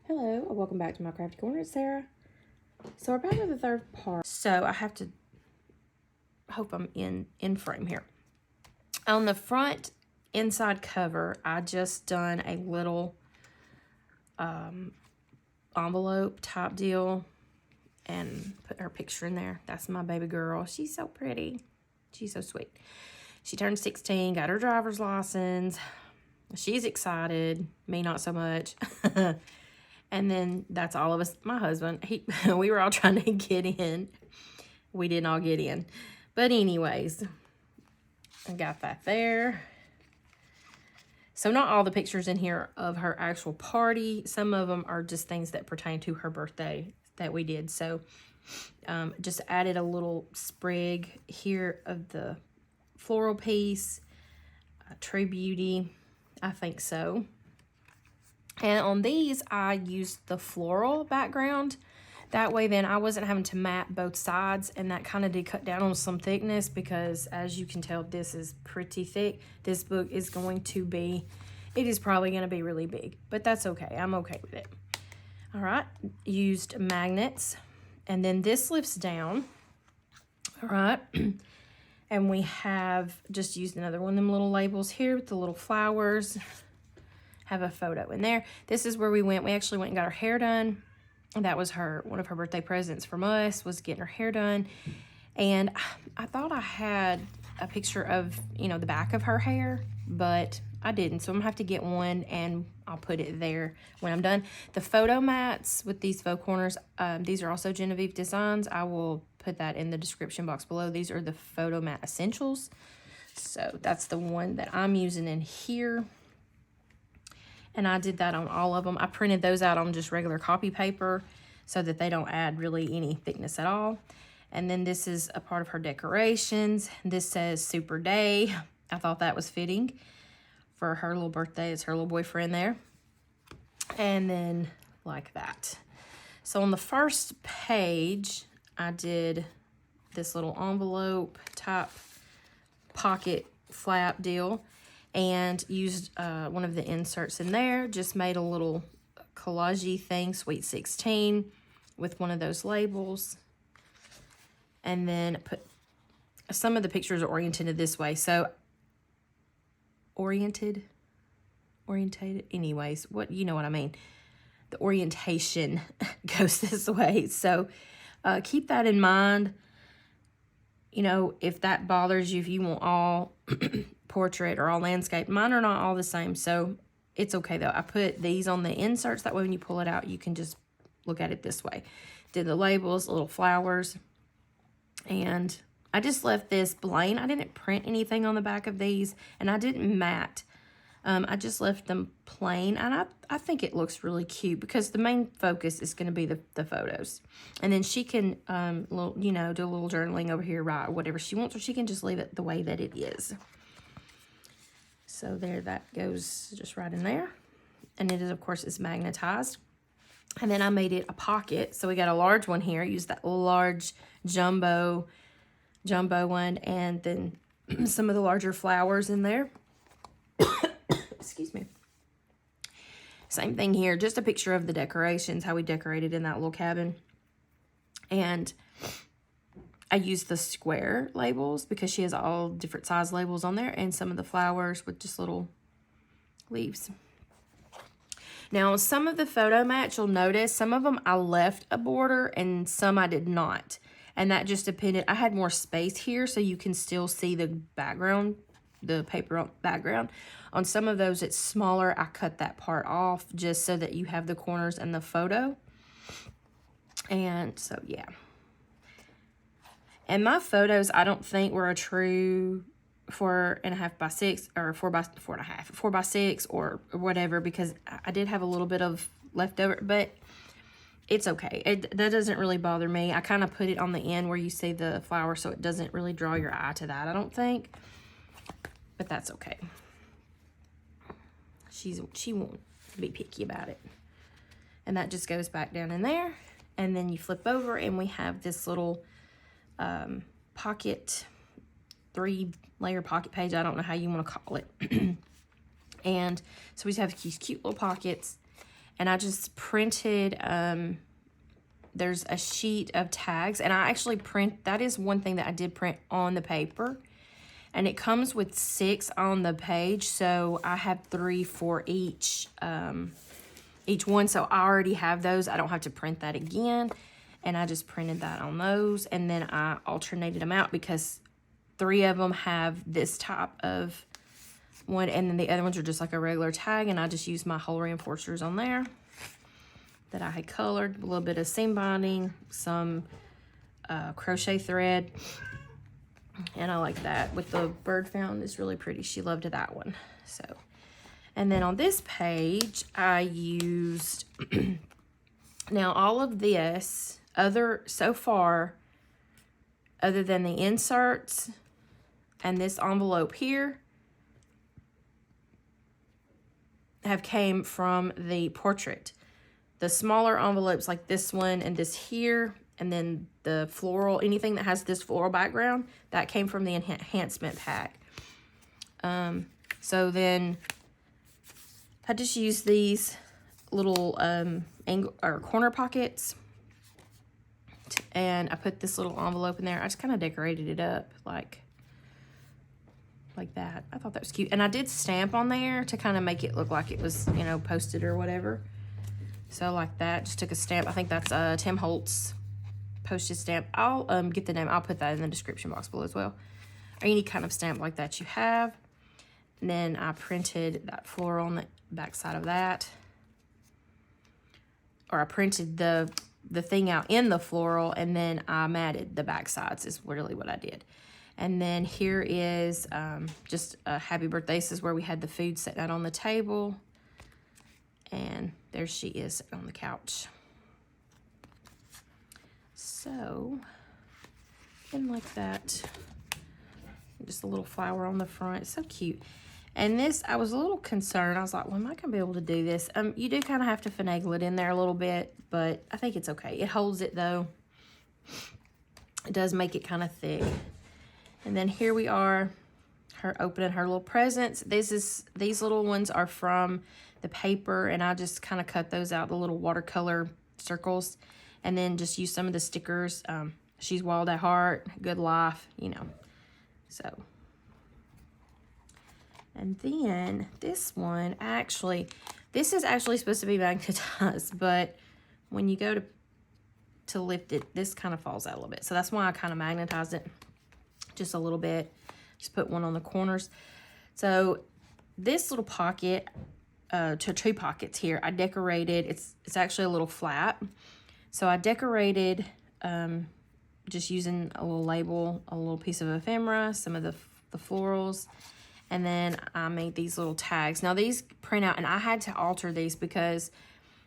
Hello, and welcome back to my crafty corner. It's Sarah. So we're back to the third part. So I have to hope I'm in frame here. On the front inside cover, I just done a little envelope type deal and put her picture in there. That's my baby girl. She's so pretty. She's so sweet. She turned 16, got her driver's license. She's excited. Me, not so much. And then that's all of us. My husband, we were all trying to get in. We didn't all get in. But anyways, I got that there. So not all the pictures in here of her actual party. Some of them are just things that pertain to her birthday that we did. So just added a little sprig here of the floral piece. True Beauty, I think so. And on these, I used the floral background. That way then I wasn't having to mat both sides, and that kind of did cut down on some thickness because as you can tell, this is pretty thick. This book is going to be, it is probably going to be really big, but that's okay. I'm okay with it. All right, used magnets, and then this lifts down. All right, and we have just used another one of them little labels here with the little flowers. Have a photo in there. This is where we went. We actually went and got her hair done. That was one of her birthday presents from us, was getting her hair done. And I thought I had a picture of, the back of her hair, but I didn't. So I'm gonna have to get one and I'll put it there when I'm done. The photo mats with these faux corners, these are also Jenofeve Designs. I will put that in the description box below. These are the photo mat essentials. So that's the one that I'm using in here. And I did that on all of them. I printed those out on just regular copy paper so that they don't add really any thickness at all. And then this is a part of her decorations. This says Super Day. I thought that was fitting for her little birthday. It's her little boyfriend there. And then like that. So on the first page, I did this little envelope type pocket flap deal. And used one of the inserts in there. Just made a little collage-y thing, Sweet 16, with one of those labels. And then put some of the pictures are oriented this way. So orientated. Anyways, you know what I mean. The orientation goes this way. So keep that in mind. If that bothers you, if you want all portrait or all landscape, mine are not all the same, so it's okay though. I put these on the inserts, that way when you pull it out, you can just look at it this way. Did the labels, little flowers, and I just left this plain. I didn't print anything on the back of these, and I didn't mat. I just left them plain, and I think it looks really cute because the main focus is going to be the photos. And then she can, do a little journaling over here, write whatever she wants, or she can just leave it the way that it is. So there, that goes just right in there. And it is, of course, it's magnetized. And then I made it a pocket. So we got a large one here. Use that large jumbo one, and then some of the larger flowers in there. Excuse me. Same thing here, just a picture of the decorations, how we decorated in that little cabin. And I used the square labels because she has all different size labels on there, and some of the flowers with just little leaves. Now, some of the photo mats, you'll notice, some of them I left a border and some I did not. And that just depended. I had more space here so you can still see the background, the paper background. On some of those, it's smaller. I cut that part off just so that you have the corners and the photo. And so, yeah. And my photos, I don't think were a true 4.5 by 6 or 4 by 4.5, 4 by 6 or whatever, because I did have a little bit of leftover, but it's okay. That doesn't really bother me. I kind of put it on the end where you see the flower, so it doesn't really draw your eye to that, I don't think. But that's okay. She won't be picky about it. And that just goes back down in there. And then you flip over and we have this little pocket, 3-layer pocket page. I don't know how you want to call it. And so we just have these cute little pockets. And I just printed, there's a sheet of tags, and I actually that is one thing that I did print on the paper. And it comes with 6 on the page, so I have 3 for each one. So I already have those. I don't have to print that again. And I just printed that on those. And then I alternated them out because 3 of them have this type of one, and then the other ones are just like a regular tag. And I just used my hole reinforcers on there that I had colored. A little bit of seam binding, some crochet thread. And I like that with the bird fountain. It's really pretty. She loved that one. So, and then on this page, I used, now all of this, so far, other than the inserts and this envelope here, have came from the portrait. The smaller envelopes like this one and this here, and then the floral, anything that has this floral background, that came from the enhancement pack. So then I just used these little angle or corner pockets, and I put this little envelope in there. I just kind of decorated it up like that. I thought that was cute. And I did stamp on there to kind of make it look like it was, you know, posted or whatever. So like that, just took a stamp. I think that's Tim Holtz postage stamp. I'll get the name. I'll put that in the description box below as well. Or any kind of stamp like that you have. And then I printed that floral on the back side of that. Or I printed the thing out in the floral, and then I matted the back sides is really what I did. And then here is just a happy birthday. This is where we had the food sitting out on the table. And there she is on the couch. So, and like that. Just a little flower on the front. It's so cute. And this, I was a little concerned. I was like, well, am I going to be able to do this? You do kind of have to finagle it in there a little bit, but I think it's okay. It holds it, though. It does make it kind of thick. And then here we are, her opening her little presents. These little ones are from the paper, and I just kind of cut those out, the little watercolor circles, and then just use some of the stickers. She's wild at heart, good life, you know. So, and then this one, this is actually supposed to be magnetized, but when you go to lift it, this kind of falls out a little bit. So that's why I kind of magnetized it just a little bit. Just put one on the corners. So this little pocket, to 2 pockets here, I decorated, it's actually a little flat. So I decorated just using a little label, a little piece of ephemera, some of the florals, and then I made these little tags. Now these print out, and I had to alter these because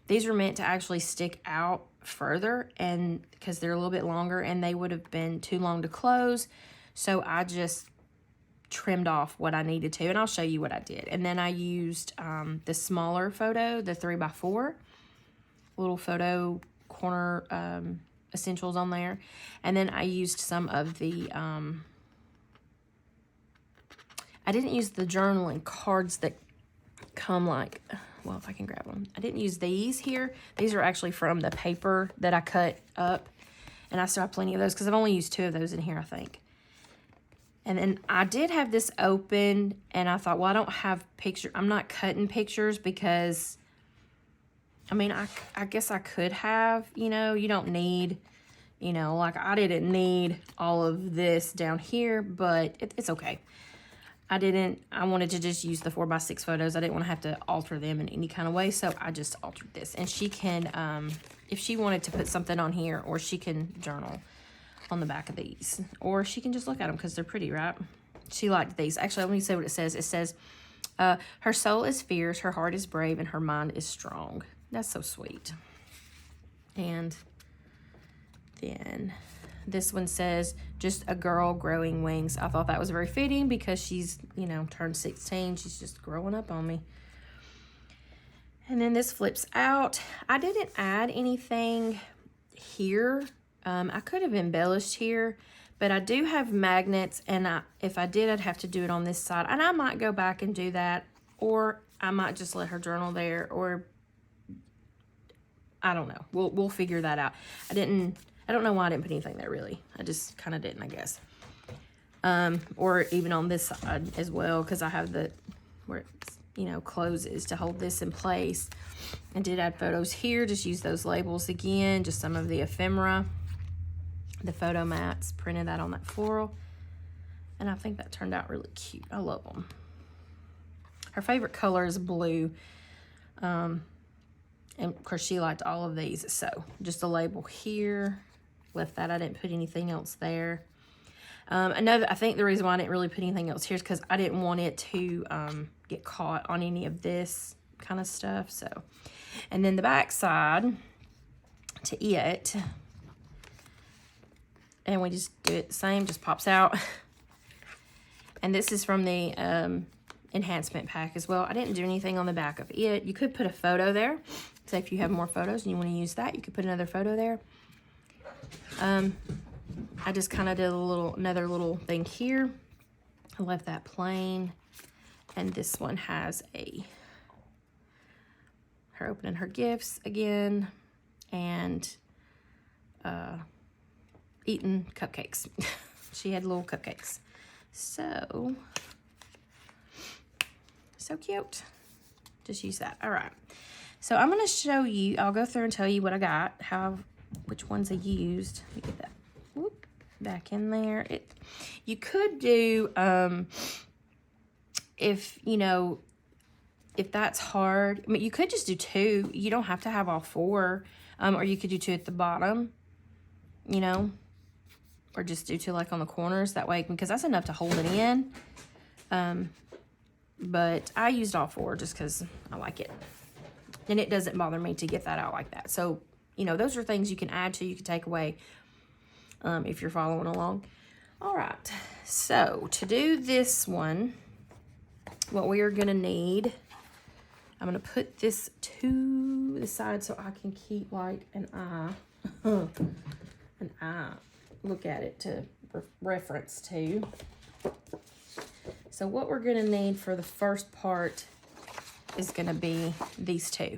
these were meant to actually stick out further, and because they're a little bit longer, and they would have been too long to close. So I just trimmed off what I needed to, and I'll show you what I did. And then I used the smaller photo, the 3x4 little photo corner essentials on there. And then I used some of the I didn't use the journaling cards that come like, well, if I can grab them. I didn't use these here. These are actually from the paper that I cut up, and I still have plenty of those because I've only used 2 of those in here, I think. And then I did have this open, and I thought, well, I don't have picture. I'm not cutting pictures because, I mean, I guess I could have, you know, you don't need, you know, like I didn't need all of this down here, but it's okay. I wanted to just use the 4x6 photos. I didn't want to have to alter them in any kind of way, so I just altered this. And she can, if she wanted to put something on here, or she can journal on the back of these, or she can just look at them because they're pretty, right? She liked these. Actually, let me say what it says. It says, her soul is fierce, her heart is brave, and her mind is strong. That's so sweet. And then this one says, just a girl growing wings. I thought that was very fitting because she's, you know, turned 16. She's just growing up on me. And then this flips out. I didn't add anything here. I could have embellished here, but I do have magnets, and if I did, I'd have to do it on this side. And I might go back and do that, or I might just let her journal there, or I don't know. We'll figure that out. I don't know why I didn't put anything there, really. I just kind of didn't, I guess. Or even on this side as well, because I have the, where it's, you know, closes to hold this in place. I did add photos here. Just use those labels again. Just some of the ephemera, the photo mats. Printed that on that floral. And I think that turned out really cute. I love them. Her favorite color is blue. And of course she liked all of these. So just a label here. Left that. I didn't put anything else there. I think the reason why I didn't really put anything else here is because I didn't want it to get caught on any of this kind of stuff. So, and then the back side to it, and we just do it the same, just pops out. And this is from the enhancement pack as well. I didn't do anything on the back of it. You could put a photo there. So if you have more photos and you want to use that, you could put another photo there. I just kind of did another little thing here. I left that plain. And this one has her opening her gifts again. And eating cupcakes. She had little cupcakes. So cute. Just use that. All right. So I'm going to show you. I'll go through and tell you what I got. Which ones I used. Let me get that back in there. You could do, if that's hard, I mean, you could just do 2. You don't have to have all 4. Or you could do 2 at the bottom, or just do 2 like on the corners. That way, because that's enough to hold it in. But I used all 4 just because I like it. And it doesn't bother me to get that out like that. So, those are things you can add to, you can take away if you're following along. All right. So, to do this one, what we are going to need, I'm going to put this to the side so I can keep like an eye. Look at it to reference to. So what we're going to need for the first part is going to be these 2.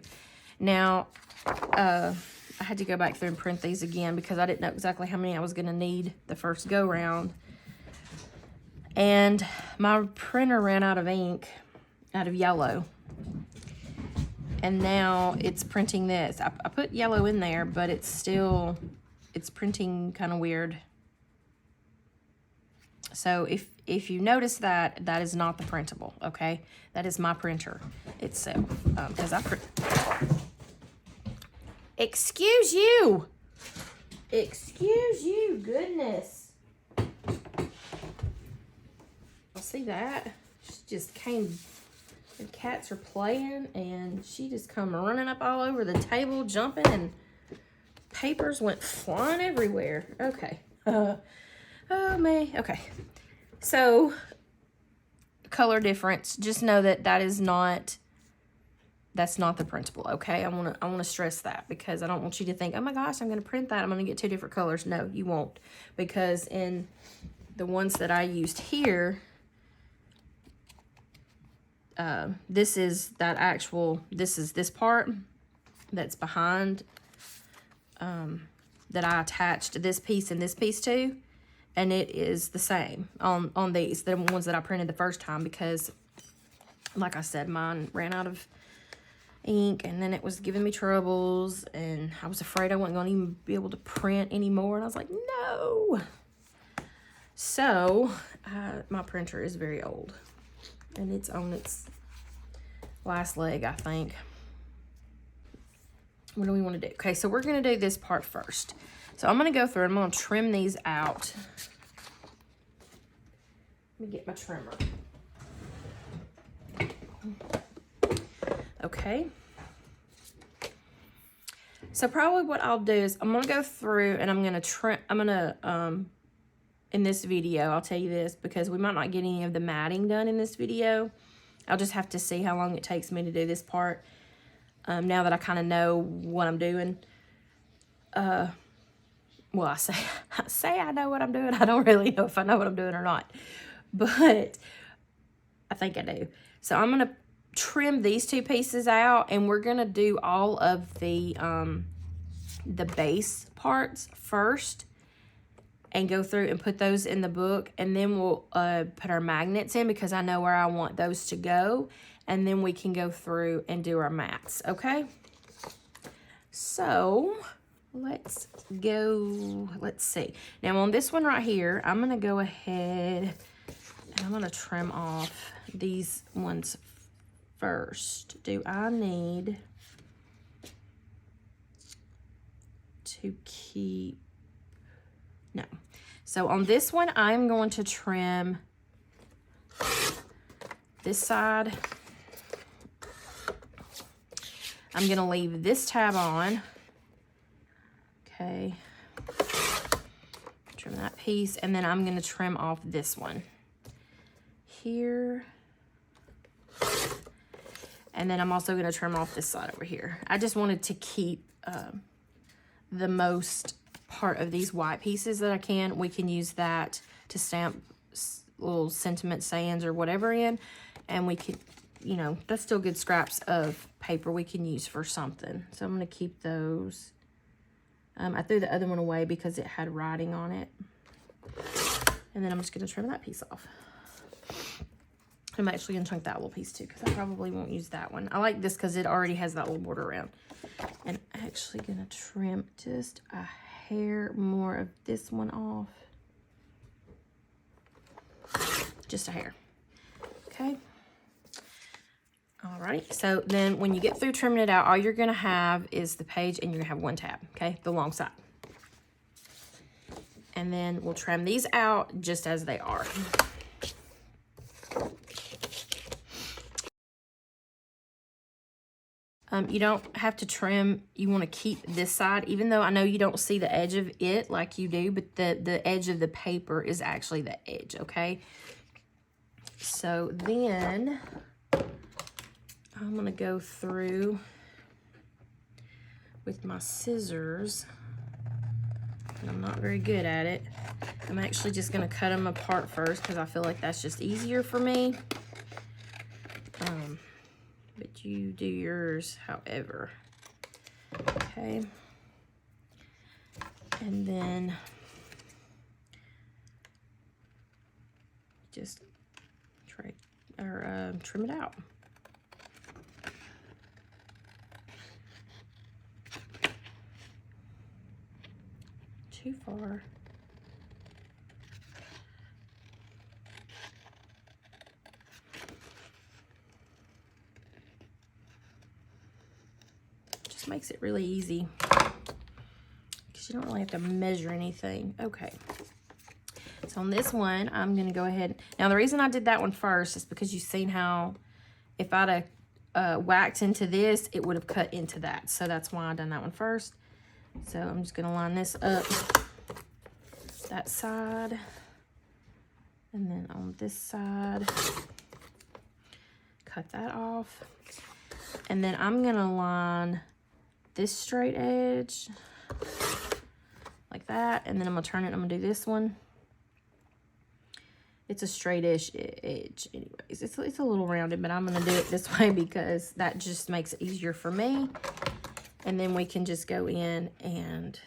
Now, I had to go back through and print these again because I didn't know exactly how many I was going to need the first go round. And my printer ran out of ink, out of yellow. And now it's printing this. I put yellow in there, but it's printing kind of weird. So if you notice that, that is not the printable, okay? That is my printer itself. Because I print... Excuse you! Excuse you, goodness. See that? She just came... The cats are playing, and she just come running up all over the table, jumping, and papers went flying everywhere. Okay. Oh, me. Okay. So, color difference. Just know that that's not the printable, okay? I want to stress that because I don't want you to think, oh my gosh, I'm going to print that. I'm going to get 2 different colors. No, you won't. Because in the ones that I used here, this is this part that's behind, that I attached this piece and this piece to, and it is the same on these, the ones that I printed the first time, because like I said, mine ran out of ink and then it was giving me troubles and I was afraid I wasn't going to even be able to print anymore, and I was like, no. So my printer is very old. And it's on its last leg, I think. What do we want to do? Okay, so we're going to do this part first. So I'm going to go through and I'm going to trim these out. Let me get my trimmer. Okay. So probably what I'll do is I'm going to go through and I'm going to trim, in this video, I'll tell you this, because we might not get any of the matting done in this video. I'll just have to see how long it takes me to do this part. Now that I kind of know what I'm doing. Well, I say I know what I'm doing. I don't really know if I know what I'm doing or not. But I think I do. So I'm going to trim these 2 pieces out, and we're going to do all of the the base parts first and go through and put those in the book, and then we'll put our magnets in because I know where I want those to go, and then we can go through and do our mats, okay? So let's go, let's see. Now on this one right here, I'm gonna go ahead and I'm gonna trim off these ones first. Do I need to keep, no. So on this one, I'm going to trim this side. I'm gonna leave this tab on. Okay. Trim that piece, and then I'm gonna trim off this one here. And then I'm also gonna trim off this side over here. I just wanted to keep the most part of these white pieces that I can. We can use that to stamp little sentiment sayings or whatever in, and we could, you know, that's still good scraps of paper we can use for something. So I'm gonna keep those. I threw the other one away because it had writing on it. And then I'm just gonna trim that piece off. I'm actually gonna chunk that little piece too because I probably won't use that one. I like this because it already has that little border around. And I'm actually gonna trim just a hair more of this one off. Just a hair, okay? Alrighty, so then when you get through trimming it out, all you're gonna have is the page and you're gonna have one tab, okay? The long side. And then we'll trim these out just as they are. You don't have to trim, you wanna keep this side, even though I know you don't see the edge of it like you do, but the edge of the paper is actually the edge, okay? So then, I'm gonna go through with my scissors, and I'm not very good at it. I'm actually just gonna cut them apart first because I feel like that's just easier for me. But you do yours however. Okay. And then just trim it out. Too far. Just makes it really easy because you don't really have to measure anything. Okay. So on this one, I'm gonna go ahead. Now the reason I did that one first is because you've seen how if I'd have whacked into this, it would have cut into that. So that's why I done that one first. So I'm just gonna line this up, that side, and then on this side, cut that off. And then I'm gonna line this straight edge like that, and then I'm gonna turn it, I'm gonna do this one. It's a straight-ish edge anyways. It's a little rounded, but I'm gonna do it this way because that just makes it easier for me. And then we can just go in and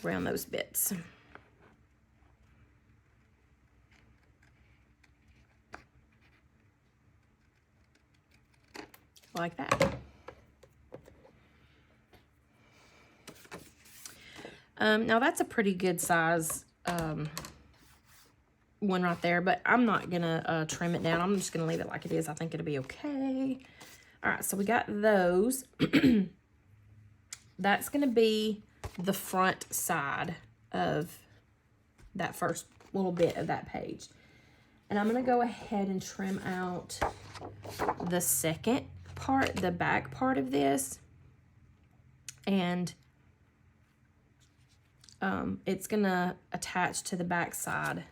round those bits. Like that. Now that's a pretty good size one right there, but I'm not gonna trim it down. I'm just gonna leave it like it is. I think it'll be okay. All right, so we got those. That's gonna be the front side of that first little bit of that page. And I'm gonna go ahead and trim out the second part, the back part of this. And it's gonna attach to the back side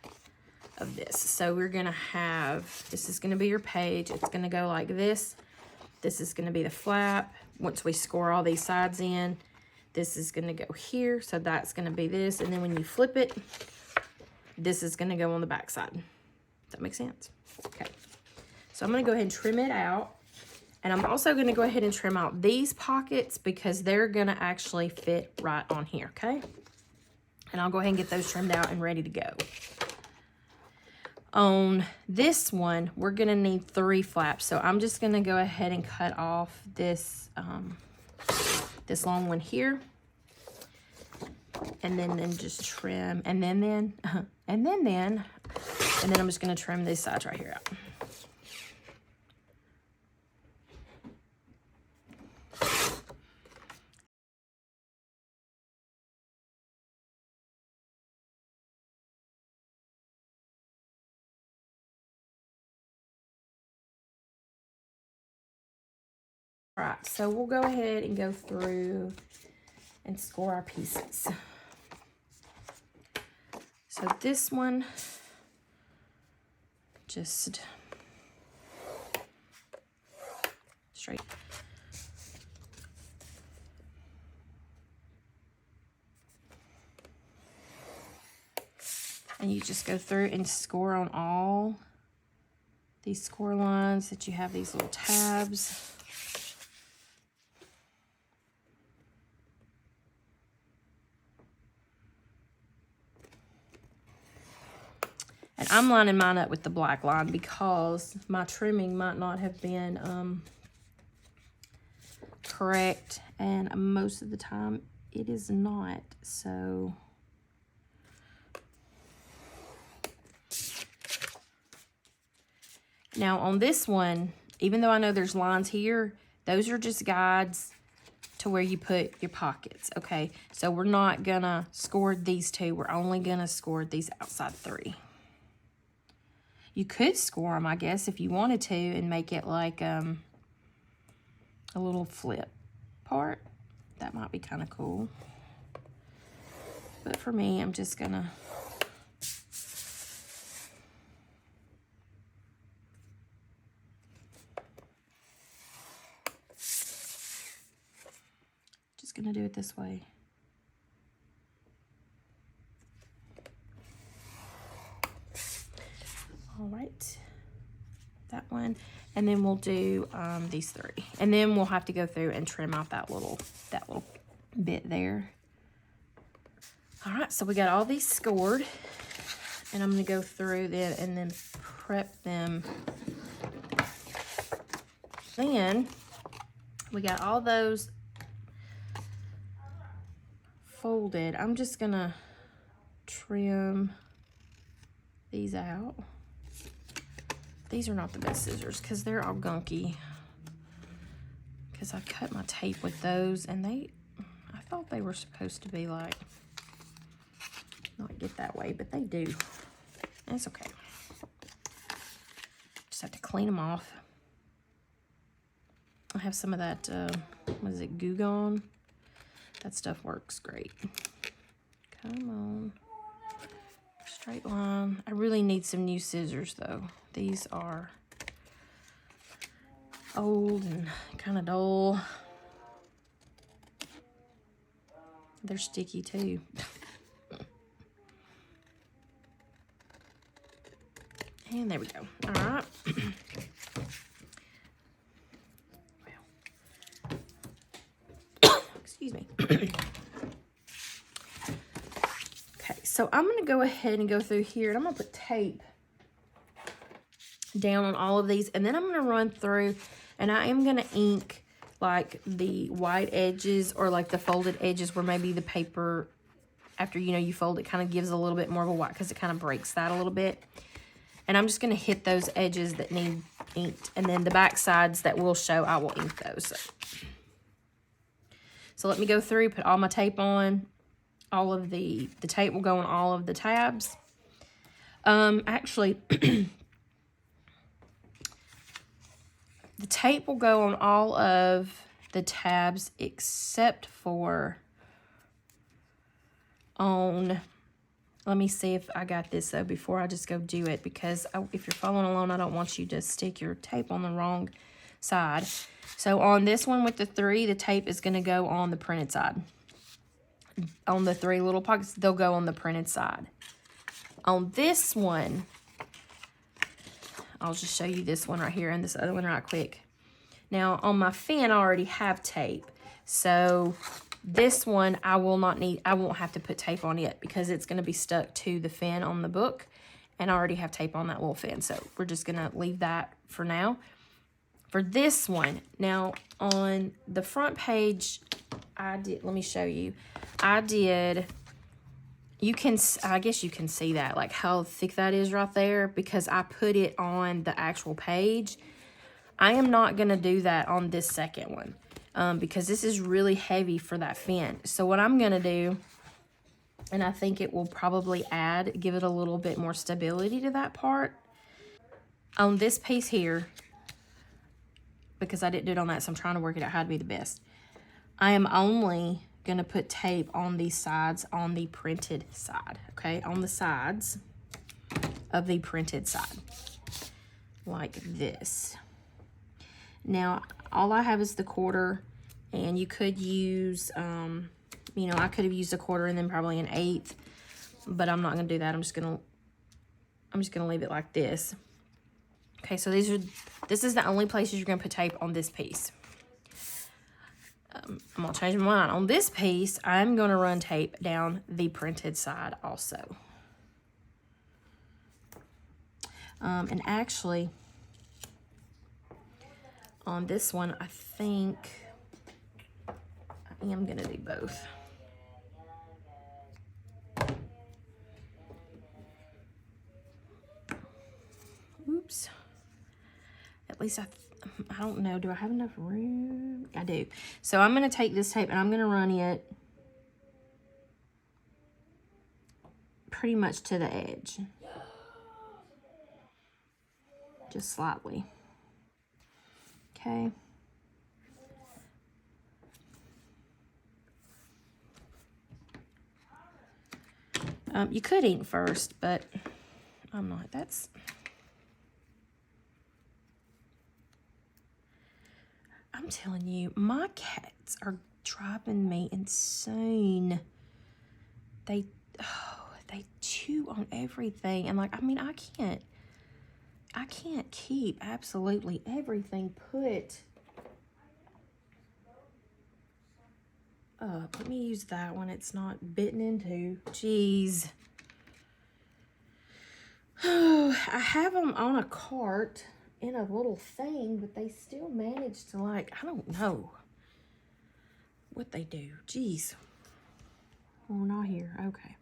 of this. So we're gonna have, this is gonna be your page. It's gonna go like this. This is gonna be the flap. Once we score all these sides in, this is gonna go here. So that's gonna be this. And then when you flip it, this is gonna go on the back side. Does that make sense? Okay. So I'm gonna go ahead and trim it out. And I'm also going to go ahead and trim out these pockets because they're going to actually fit right on here, okay? And I'll go ahead and get those trimmed out and ready to go. On this one, we're going to need 3 flaps. So I'm just going to go ahead and cut off this, this long one here. And then just trim. And then I'm just going to trim these sides right here out. Right, so we'll go ahead and go through and score our pieces. So this one, just straight. And you just go through and score on all these score lines that you have these little tabs. And I'm lining mine up with the black line because my trimming might not have been correct, and most of the time it is not. So now on this one, even though I know there's lines here, those are just guides to where you put your pockets, okay? So we're not gonna score these 2. We're only gonna score these outside 3. You could score them, I guess, if you wanted to, and make it like a little flip part. That might be kind of cool. But for me, I'm just gonna do it this way. All right, that one, and then we'll do these 3, and then we'll have to go through and trim out that little bit there. All right, so we got all these scored, and I'm gonna go through them and then prep them. Then we got all those folded. I'm just gonna trim these out. These are not the best scissors because they're all gunky. Because I cut my tape with those, and I thought they were supposed to be like, not get that way, but they do. It's okay. Just have to clean them off. I have some of that, what is it, Goo Gone? That stuff works great. Come on. Straight line. I really need some new scissors though. These are old and kind of dull. They're sticky too. And there we go. All right. Excuse me. Okay, so I'm going to go ahead and go through here, and I'm going to put tape down on all of these, and then I'm going to run through, and I am going to ink like the white edges or like the folded edges where maybe the paper, after you fold it, kind of gives a little bit more of a white because it kind of breaks that a little bit. And I'm just going to hit those edges that need inked, and then the back sides that will show, I will ink those. So let me go through, put all my tape on. All of the tape will go on all of the tabs. Actually, the tape will go on all of the tabs except for on, let me see if I got this though before I just go do it, because if you're following along, I don't want you to stick your tape on the wrong side. So on this one with the 3, the tape is going to go on the printed side. On the 3 little pockets, they'll go on the printed side. On this one, I'll just show you this one right here and this other one right quick. Now on my fan, I already have tape. So this one, I won't have to put tape on it because it's gonna be stuck to the fin on the book. And I already have tape on that little fin. So we're just gonna leave that for now. For this one, now on the front page, let me show you. I guess you can see that, like how thick that is right there, because I put it on the actual page. I am not gonna do that on this second one because this is really heavy for that fin. So what I'm gonna do, and I think it will probably give it a little bit more stability to that part. On this piece here, because I didn't do it on that, so I'm trying to work it out how to be the best. I am only gonna put tape on these sides on the printed side, okay? On the sides of the printed side, like this. Now, all I have is the quarter, and you could use, you know, I could have used a quarter and then probably an eighth, but I'm not gonna do that. I'm just gonna leave it like this. Okay, so this is the only places you're gonna put tape on this piece. I'm gonna change my mind. On this piece, I'm gonna run tape down the printed side also. And actually, on this one, I think I am gonna do both. Oops. At least I don't know. Do I have enough room? I do. So I'm going to take this tape and I'm going to run it pretty much to the edge. Just slightly. Okay. You could ink first, but I'm not. I'm telling you, my cats are driving me insane. They chew on everything. And like, I mean, I can't keep absolutely everything put up. Let me use that one. It's not bitten into. Jeez. Oh, I have them on a cart in a little thing, but they still manage to, like, I don't know what they do. Jeez. Oh, not here. Okay.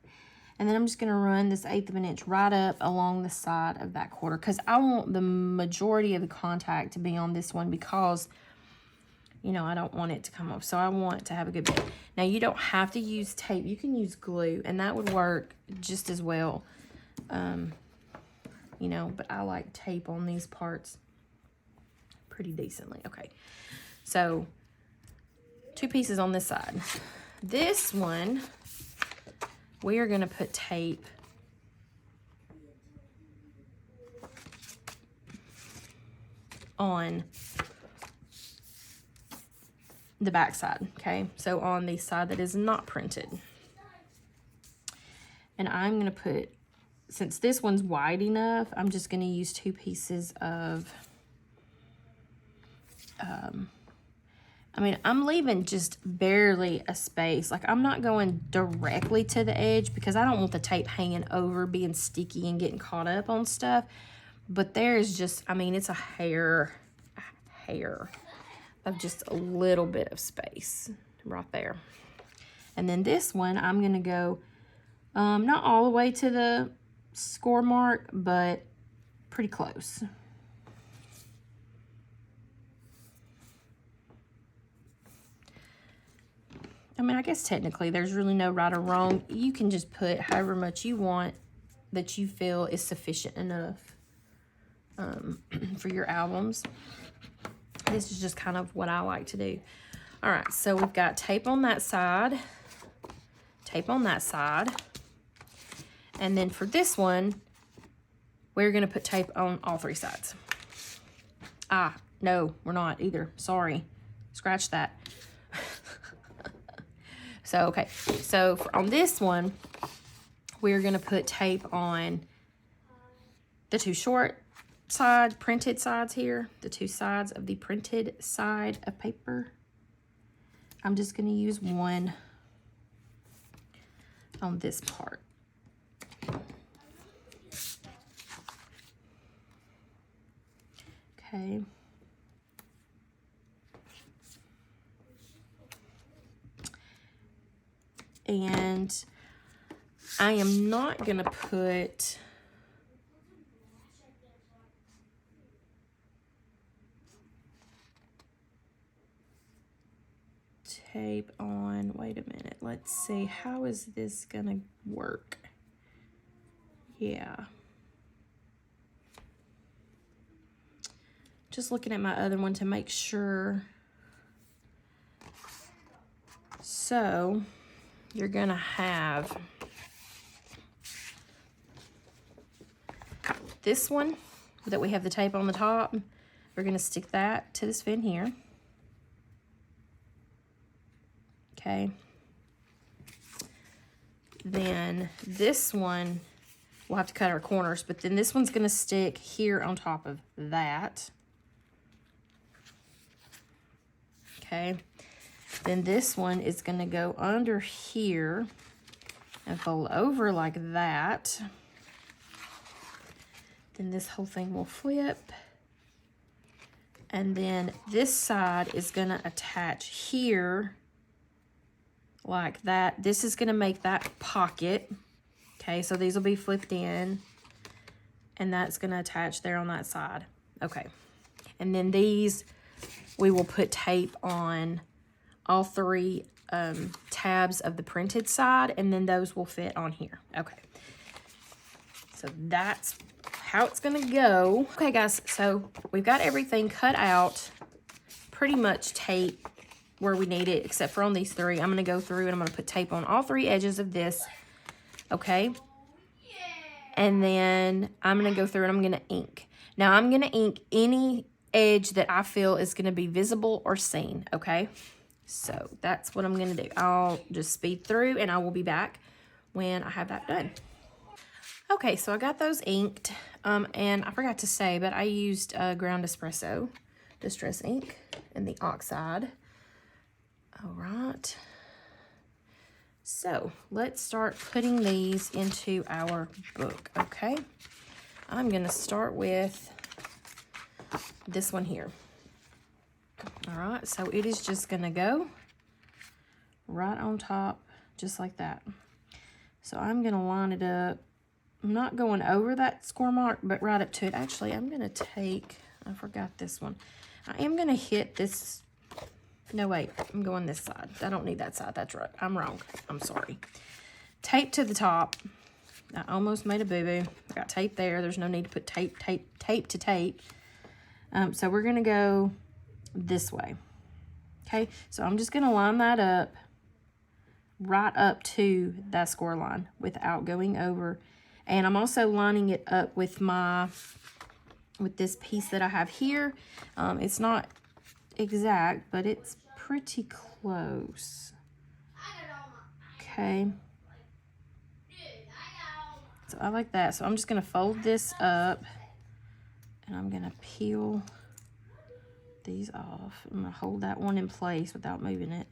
And then I'm just going to run this 1/8 of an inch right up along the side of that quarter, because I want the majority of the contact to be on this one, because, you know, I don't want it to come off. So I want it to have a good bit. Now, you don't have to use tape. You can use glue, and that would work just as well. You know, but I like tape on these parts pretty decently. Okay, so 2 pieces on this side. This one, we are going to put tape on the back side, okay? So on the side that is not printed. And I'm going to put, since this one's wide enough, I'm just going to use 2 pieces of, I mean, I'm leaving just barely a space. Like, I'm not going directly to the edge because I don't want the tape hanging over, being sticky and getting caught up on stuff. But there's just, I mean, it's a hair of just a little bit of space right there. And then this one, I'm going to go, not all the way to the score mark, but pretty close. I mean, I guess technically there's really no right or wrong. You can just put however much you want that you feel is sufficient enough for your albums. This is just kind of what I like to do. All right, so we've got tape on that side, tape on that side. And then for this one, we're going to put tape on all 3 sides. Ah, no, we're not either. Sorry. Scratch that. So, okay. So, on this one, we're going to put tape on the 2 short printed sides here, the two sides of the printed side of paper. I'm just going to use one on this part. Okay. And I am not going to put tape on. Wait a minute. Let's see. How is this going to work? Yeah. Just looking at my other one to make sure. So you're going to have this one that we have the tape on the top. We're going to stick that to this fin here. Okay. Then this one, we'll have to cut our corners, but then this one's going to stick here on top of that. Okay. Then this one is going to go under here and fold over like that. Then this whole thing will flip. And then this side is going to attach here like that. This is going to make that pocket. Okay, so these will be flipped in. And that's going to attach there on that side. Okay. And then these, we will put tape on all three tabs of the printed side, and then those will fit on here. Okay, so that's how it's gonna go. Okay guys, so we've got everything cut out, pretty much tape where we need it, except for on these three. I'm gonna go through and I'm gonna put tape on all three edges of this, okay? And then I'm gonna go through and I'm gonna ink. Now I'm gonna ink any edge that I feel is gonna be visible or seen, okay? So that's what I'm going to do. I'll just speed through and I will be back when I have that done. Okay, so I got those inked. And I forgot to say, but I used ground espresso distress ink in the oxide. All right. So let's start putting these into our book, okay? I'm going to start with this one here. All right, so it is just gonna go right on top, just like that. So I'm gonna line it up. I'm not going over that score mark, but right up to it. Actually, I'm gonna take, I forgot this one. I am gonna hit this, no wait, I'm going this side. I don't need that side, that's right, I'm wrong, I'm sorry. Tape to the top. I almost made a boo-boo. I got tape there, there's no need to put tape to tape. So we're gonna go this way. Okay, so I'm just going to line that up right up to that score line without going over. And I'm also lining it up with this piece that I have here. It's not exact, but it's pretty close. Okay. So I like that. So I'm just going to fold this up and I'm going to peel these off. I'm going to hold that one in place without moving it.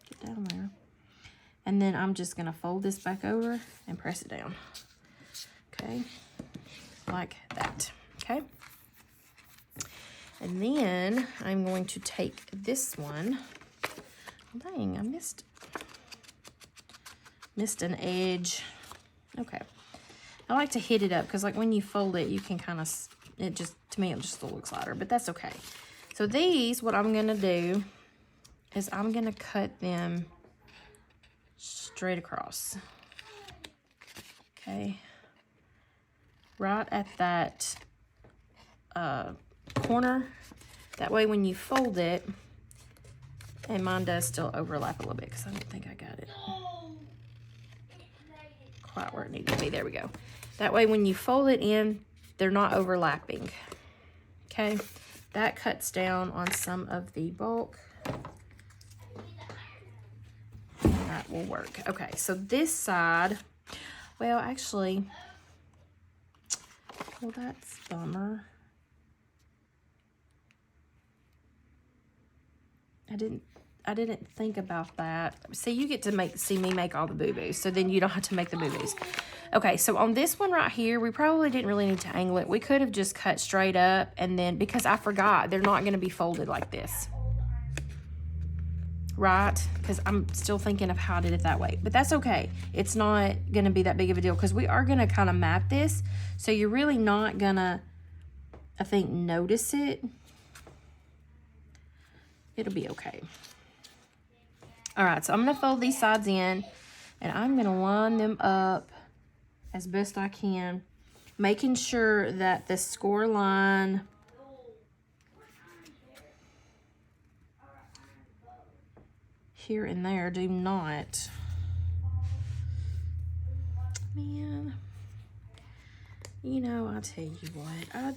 Get down there. And then I'm just going to fold this back over and press it down. Okay, like that. Okay. And then I'm going to take this one. Dang, I missed an edge. Okay. I like to hit it up because like when you fold it, you can kind of, to me, it just still looks lighter, but that's okay. So these, what I'm going to do is I'm going to cut them straight across. Okay. Right at that corner. That way when you fold it, and mine does still overlap a little bit because I don't think I got it quite where it needs to be. There we go. That way when you fold it in, they're not overlapping. Okay, that cuts down on some of the bulk. That will work. Okay, so this side, well, actually, well, that's a bummer. I didn't think about that. See, you get to see me make all the boo-boos, so then you don't have to make the boo-boos. Okay, so on this one right here, we probably didn't really need to angle it. We could have just cut straight up, and then, because I forgot, they're not going to be folded like this. Right? Because I'm still thinking of how I did it that way. But that's okay. It's not going to be that big of a deal, because we are going to kind of map this, so you're really not going to, I think, notice it. It'll be okay. All right, so I'm going to fold these sides in, and I'm going to line them up as best I can, making sure that the score line here and there do not. Man, you know, I tell you what, I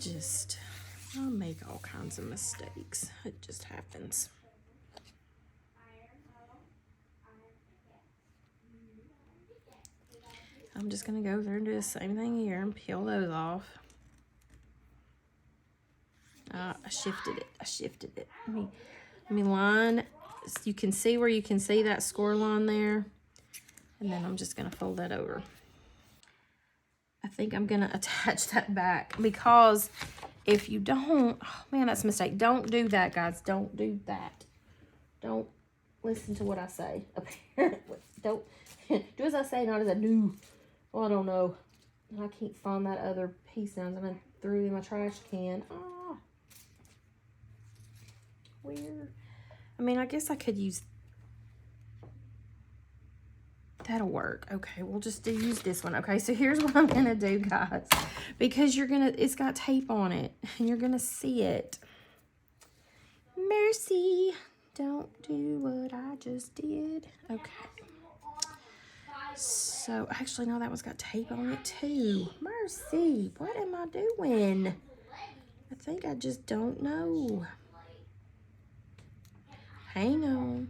make all kinds of mistakes. It just happens. I'm just going to go there and do the same thing here and peel those off. I shifted it. Let me line. You can see where you can see that score line there. And then I'm just going to fold that over. I think I'm going to attach that back, because if you don't, oh man, that's a mistake. Don't do that, guys. Don't do that. Don't listen to what I say. Apparently. Don't do as I say, not as I do. Well, I don't know. I can't find that other piece now. I threw it in my trash can. Ah. Weird. I mean, I guess I could use... That'll work. Okay, we'll just use this one. Okay, so here's what I'm going to do, guys. Because it's got tape on it. And you're going to see it. Mercy. Don't do what I just did. Okay. So, actually, no, that one's got tape on it, too. Mercy, what am I doing? I think I just don't know. Hang on.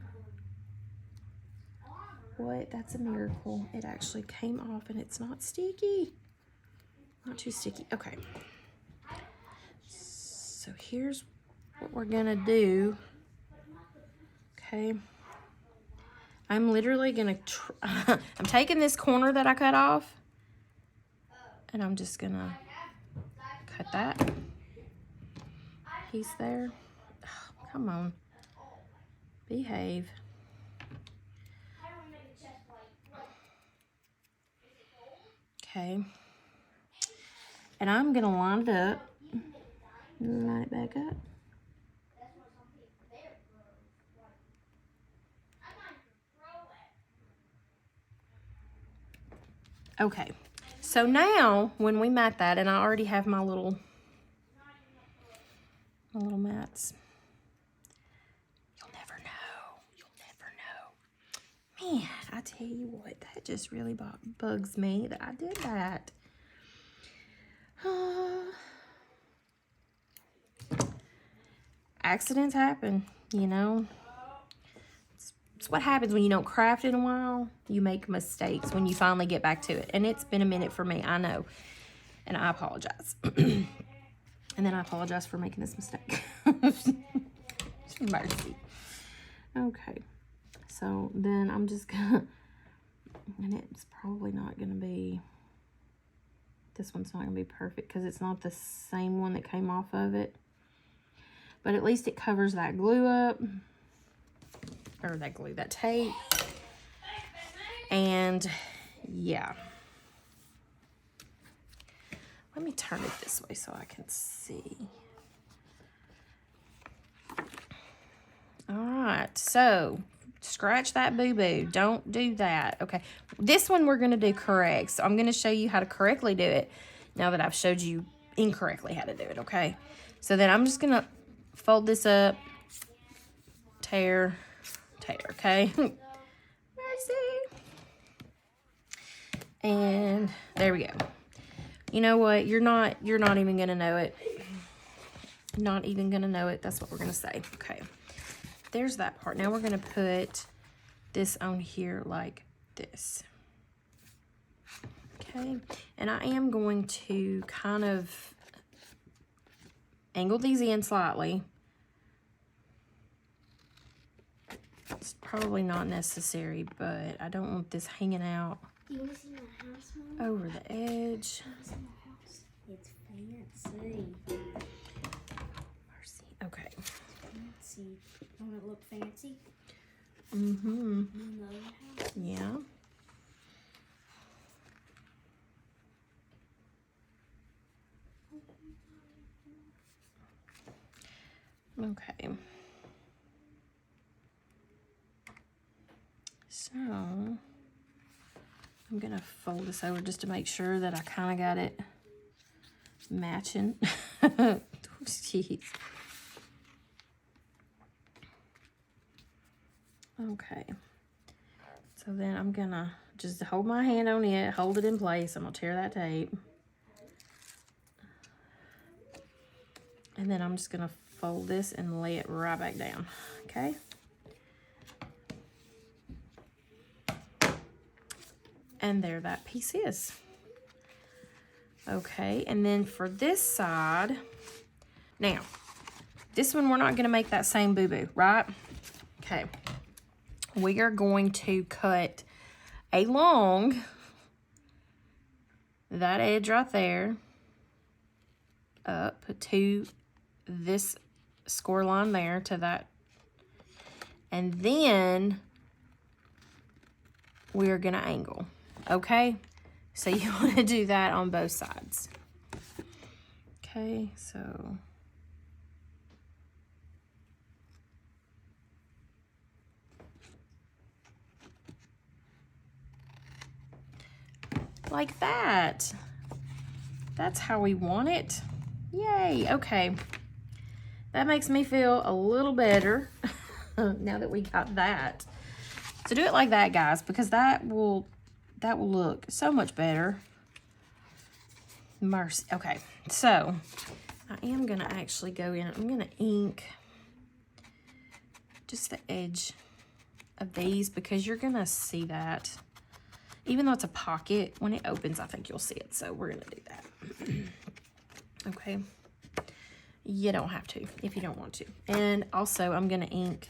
What? That's a miracle. It actually came off, and it's not sticky. Not too sticky. Okay. So, here's what we're going to do. Okay. I'm literally going to, I'm taking this corner that I cut off, and I'm just going to cut that piece there. Oh, come on. Behave. Okay. And I'm going to line it up. Line it back up. Okay, so now when we mat that, and I already have my little mats. You'll never know. You'll never know. Man, I tell you what, that just really bugs me that I did that. Accidents happen, you know. It's what happens when you don't craft in a while. You make mistakes when you finally get back to it. And it's been a minute for me, I know. And I apologize. And then I apologize for making this mistake. Mercy. Okay. So then I'm just gonna, and it's probably not gonna be, this one's not gonna be perfect because it's not the same one that came off of it. But at least it covers that glue up. Or that tape. And yeah. Let me turn it this way so I can see. All right, so scratch that boo-boo. Don't do that. Okay, this one we're gonna do correct. So I'm gonna show you how to correctly do it now that I've showed you incorrectly how to do it, okay? So then I'm just gonna fold this up, tear, okay? Mercy. And there we go. You know what? You're not even gonna know it. Not even gonna know it. That's what we're gonna say. Okay. There's that part. Now we're gonna put this on here like this. Okay, and I am going to kind of angle these in slightly. It's probably not necessary, but I don't want this hanging out over the edge. It's fancy. Mercy. Okay. Fancy. Don't it look fancy? Mm-hmm. Yeah. Okay. So I'm gonna fold this over just to make sure that I kind of got it matching. Jeez. Okay. So then I'm gonna just hold my hand on it, hold it in place. I'm gonna tear that tape. And then I'm just gonna fold this and lay it right back down, okay? And there that piece is. Okay, and then for this side, now, this one we're not gonna make that same boo-boo, right? Okay, we are going to cut along that edge right there up to this score line there to that, and then we're gonna angle. Okay, so you want to do that on both sides. Okay, so like that. That's how we want it. Yay, okay. That makes me feel a little better now that we got that. So do it like that, guys, because that will look so much better. Mercy. Okay, so I am gonna actually go in. I'm gonna ink just the edge of these because you're gonna see that. Even though it's a pocket, when it opens, I think you'll see it. So we're gonna do that. Okay. You don't have to if you don't want to. And also I'm gonna ink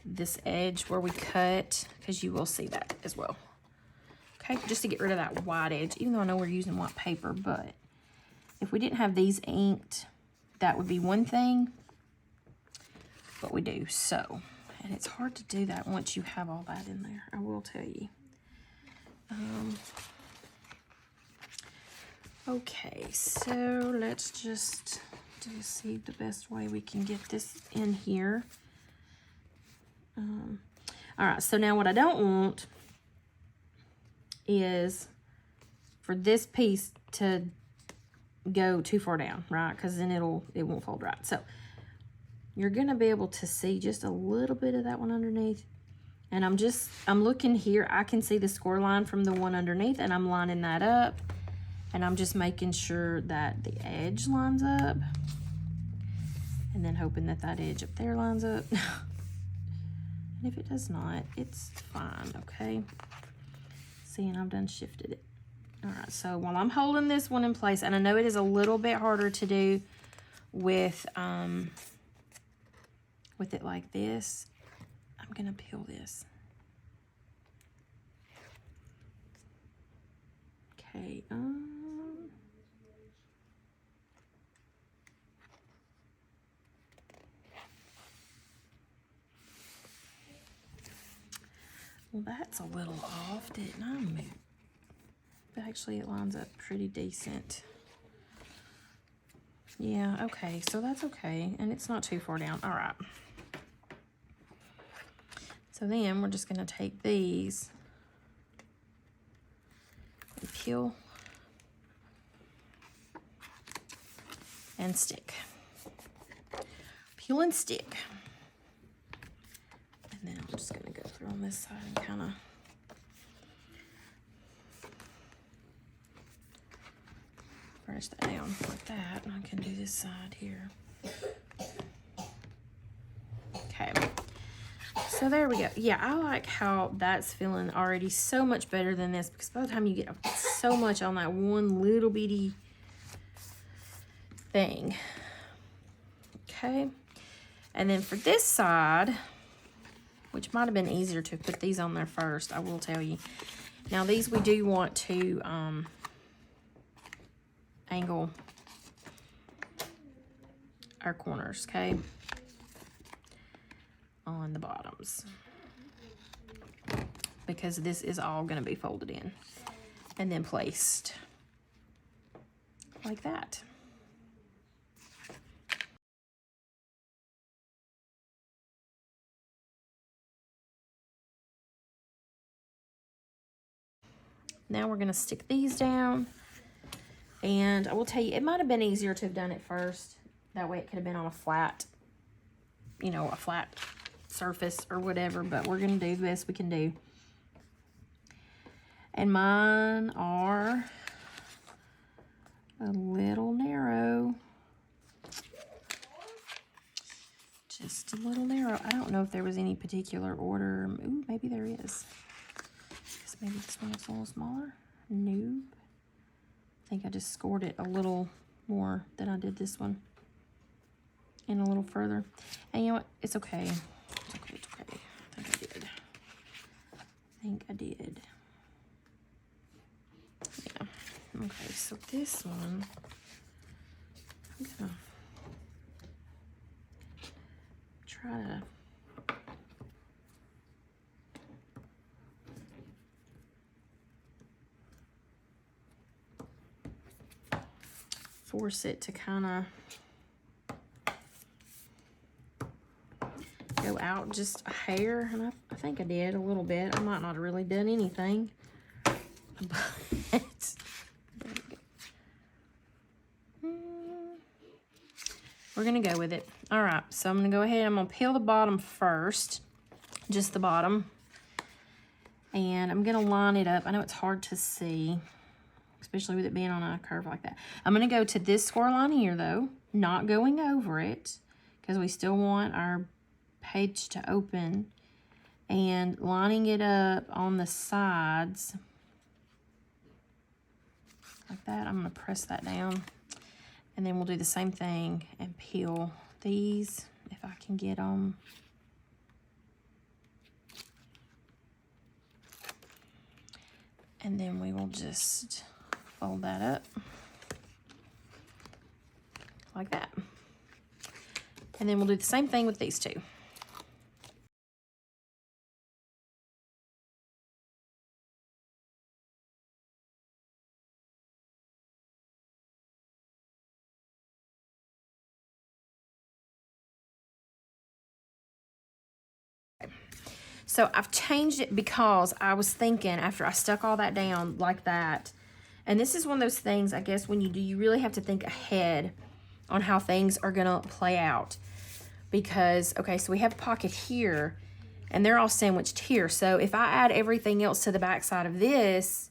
this edge where we cut because you will see that as well. Okay, just to get rid of that white edge, even though I know we're using white paper, but if we didn't have these inked, that would be one thing, but we do. So, and it's hard to do that once you have all that in there, I will tell you. Okay, so let's just see the best way we can get this in here. All right, so now what I don't want is for this piece to go too far down, right? Because then it won't fold right. So you're gonna be able to see just a little bit of that one underneath. And I'm looking here, I can see the score line from the one underneath, and I'm lining that up. And I'm just making sure that the edge lines up. And then hoping that that edge up there lines up. And if it does not, it's fine, okay? See, and I've done shifted it. All right, so while I'm holding this one in place, and I know it is a little bit harder to do with it like this, I'm gonna peel this. Okay, well, that's a little off, didn't I move? But actually it lines up pretty decent. Yeah, okay, so that's okay. And it's not too far down. All right. So then we're just gonna take these and peel and stick. Peel and stick. And then I'm just gonna go through on this side and kind of brush that down like that. And I can do this side here. Okay. So there we go. Yeah, I like how that's feeling already so much better than this, because by the time you get so much on that one little bitty thing. Okay. And then for this side, which might have been easier to put these on there first, I will tell you. Now these we do want to angle our corners, okay, on the bottoms, because this is all going to be folded in and then placed like that. Now we're going to stick these down, and I will tell you, it might have been easier to have done it first. That way it could have been on a flat, you know, a flat surface or whatever, but we're going to do the best we can do. And mine are a little narrow. Just a little narrow. I don't know if there was any particular order. Ooh, maybe there is. Guess maybe this one is a little smaller. Noob. I think I just scored it a little more than I did this one. And a little further. And you know what? It's okay. It's okay. It's okay. I think I did. Yeah. Okay, so this one, I'm gonna try to force it to kind of go out just a hair, and I think I did a little bit. I might not have really done anything, but we're gonna go with it. All right, so I'm gonna go ahead, I'm gonna peel the bottom first, just the bottom, and I'm gonna line it up. I know it's hard to see, especially with it being on a curve like that. I'm gonna go to this score line here though, not going over it, because we still want our page to open, and lining it up on the sides like that. I'm gonna press that down, and then we'll do the same thing and peel these if I can get them. And then we will just fold that up like that. And then we'll do the same thing with these two. So I've changed it because I was thinking after I stuck all that down like that, and this is one of those things, I guess, when you really have to think ahead on how things are gonna play out. Because, okay, so we have a pocket here, and they're all sandwiched here. So if I add everything else to the back side of this,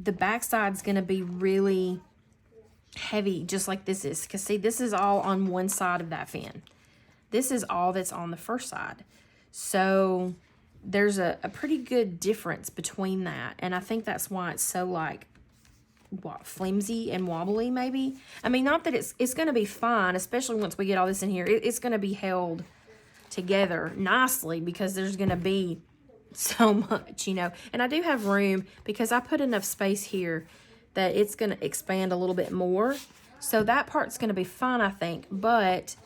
the back side's gonna be really heavy, just like this is. Because see, this is all on one side of that fin. This is all that's on the first side. So there's a pretty good difference between that. And I think that's why it's so like, what, flimsy and wobbly maybe. I mean, not that it's going to be fine, especially once we get all this in here. It's going to be held together nicely because there's going to be so much, you know. And I do have room because I put enough space here that it's going to expand a little bit more. So that part's going to be fine, I think. But,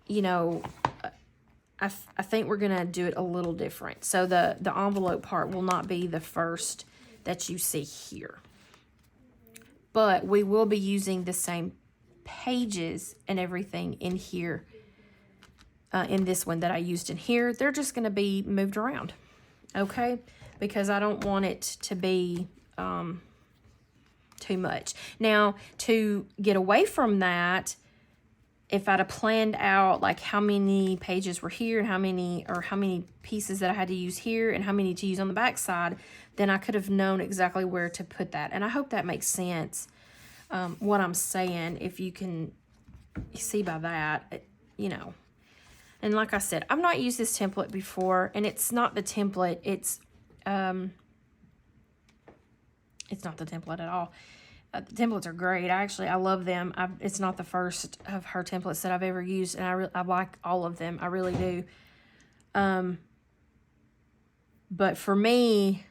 you know, I think we're going to do it a little different. So the envelope part will not be the first that you see here. But we will be using the same pages and everything in here, in this one that I used in here. They're just going to be moved around, okay? Because I don't want it to be too much. Now, to get away from that, if I'd have planned out like how many pages were here and how many pieces that I had to use here and how many to use on the back side, then I could have known exactly where to put that. And I hope that makes sense, what I'm saying, if you can see by that, you know. And like I said, I've not used this template before, and it's not the template. It's not the template at all. The templates are great. I love them. It's not the first of her templates that I've ever used, and I like all of them. I really do. But for me,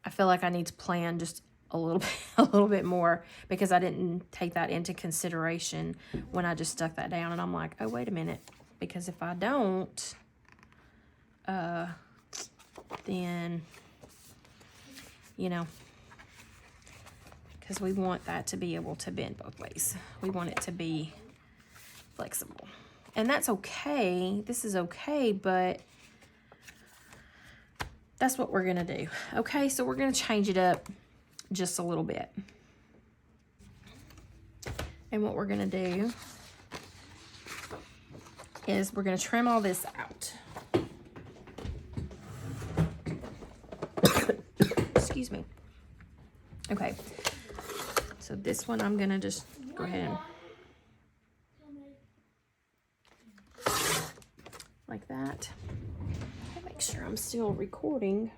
I feel like I need to plan just a little bit more, because I didn't take that into consideration when I just stuck that down. And I'm like, oh, wait a minute. Because if I don't, then, you know, because we want that to be able to bend both ways. We want it to be flexible. And that's okay. This is okay, but that's what we're going to do. Okay, so we're going to change it up just a little bit. And what we're going to do is we're going to trim all this out. Excuse me. Okay. So this one I'm going to just go ahead and like that. Make sure I'm still recording.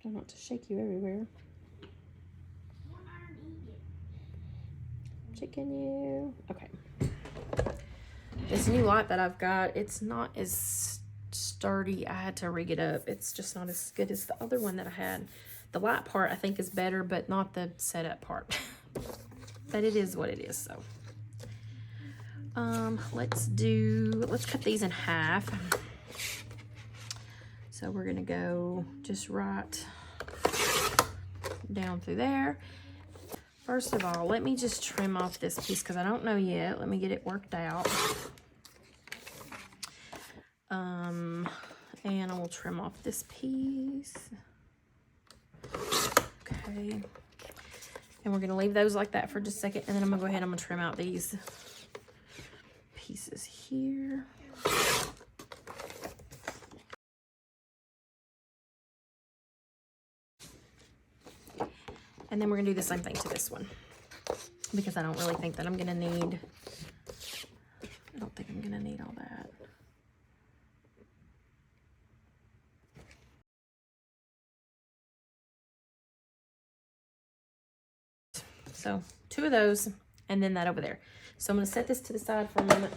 Try not to shake you everywhere. Chicken you. Okay. This new light that I've got, it's not as sturdy. I had to rig it up. It's just not as good as the other one that I had. The light part I think is better, but not the setup part. But it is what it is, so. Let's cut these in half. So we're gonna go just right down through there. First of all, let me just trim off this piece because I don't know yet. Let me get it worked out. And I will trim off this piece. Okay. And we're gonna leave those like that for just a second, and then I'm gonna go ahead and I'm gonna trim out these pieces here. And then we're gonna do the same thing to this one, because I don't really think that I'm gonna need, I don't think I'm gonna need all that. So 2 of those, and then that over there. So I'm gonna set this to the side for a moment,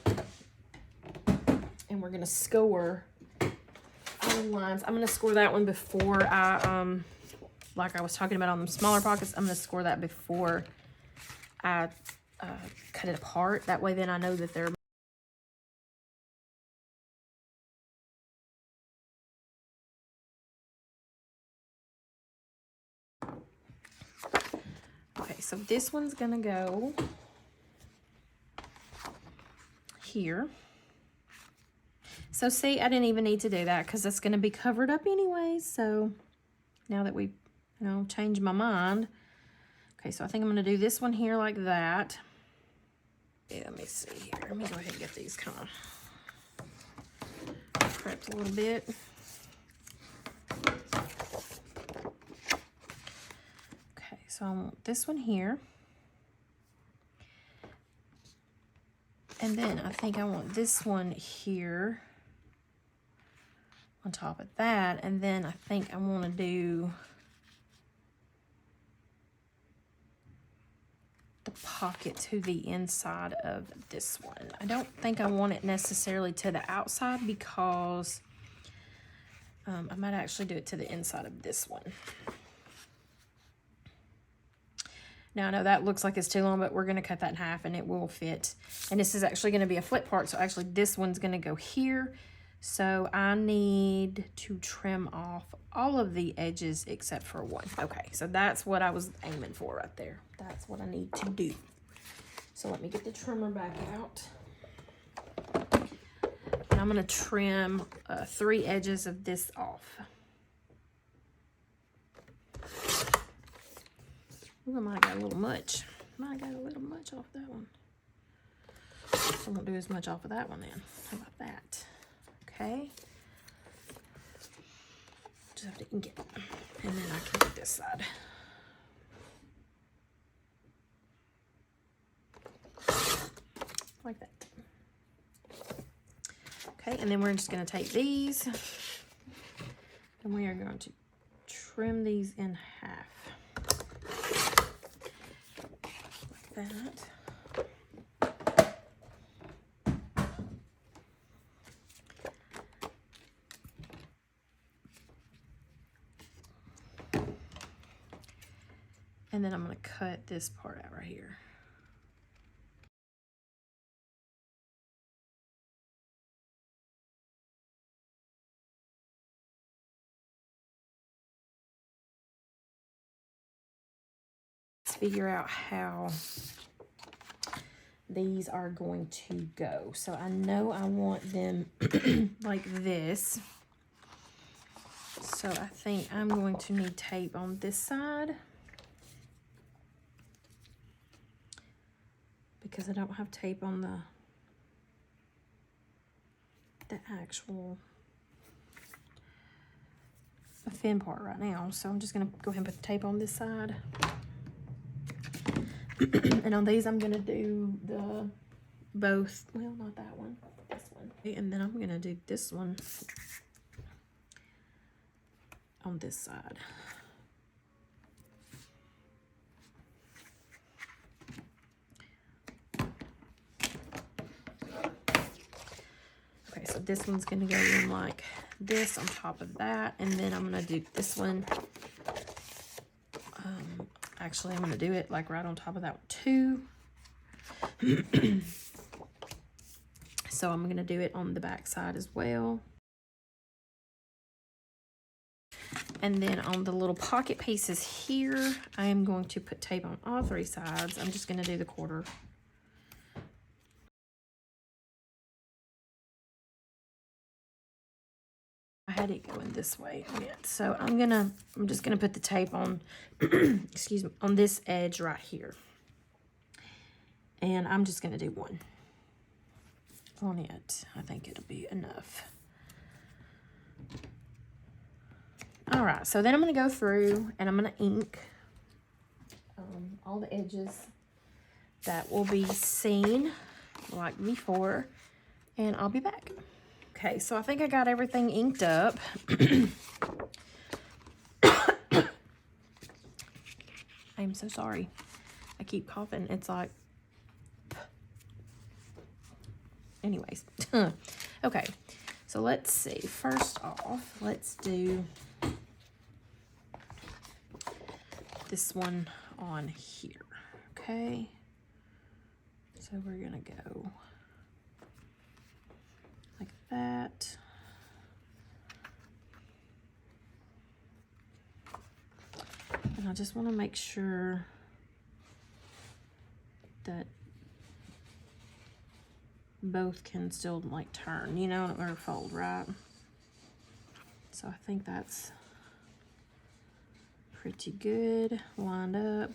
and we're gonna score all the lines. I'm gonna score that one before I, like I was talking about on the smaller pockets, I'm gonna score that before I cut it apart. That way then I know that they're okay. So this one's gonna go here. So see, I didn't even need to do that because it's gonna be covered up anyways. So now that we, you know, changed my mind. Okay, so I think I'm gonna do this one here like that. Yeah, let me see here. Let me go ahead and get these kind of prepped a little bit. Okay, so I want this one here. And then I think I want this one here on top of that. And then I think I want to do the pocket to the inside of this one. I don't think I want it necessarily to the outside because I might actually do it to the inside of this one. Now, I know that looks like it's too long, but we're going to cut that in half and it will fit. And this is actually going to be a flip part, so actually this one's going to go here. So I need to trim off all of the edges except for one. Okay, so that's what I was aiming for right there. That's what I need to do. So let me get the trimmer back out. And I'm going to trim 3 edges of this off. Ooh, I might have got a little much. Might have got a little much off that one. I won't do as much off of that one then. How about that? Okay. Just have to ink it. And then I can do this side. Like that. Okay, and then we're just going to take these and we are going to trim these in half. Like that. And then I'm going to cut this part out right here. Let's figure out how these are going to go. So I know I want them like this. So I think I'm going to need tape on this side, because I don't have tape on the actual fin part right now. So I'm just gonna go ahead and put the tape on this side. And on these I'm gonna do the both, well, not that one, this one. And then I'm gonna do this one on this side. Okay, so this one's gonna go in like this on top of that, and then I'm gonna do this one. Actually, I'm gonna do it like right on top of that one too. So I'm gonna do it on the back side as well. And then on the little pocket pieces here, I am going to put tape on all three sides. I'm just gonna do the quarter. I had it going this way. Yeah. So I'm just gonna put the tape on, excuse me, on this edge right here. And I'm just gonna do one on it. I think it'll be enough. All right, so then I'm gonna go through and I'm gonna ink all the edges that will be seen like before, and I'll be back. Okay, so I think I got everything inked up. I'm so sorry. I keep coughing. It's like, anyways. Okay, so let's see. First off, let's do this one on here. Okay, so we're gonna go like that. And I just want to make sure that both can still like turn, you know, or fold, right? So I think that's pretty good, lined up.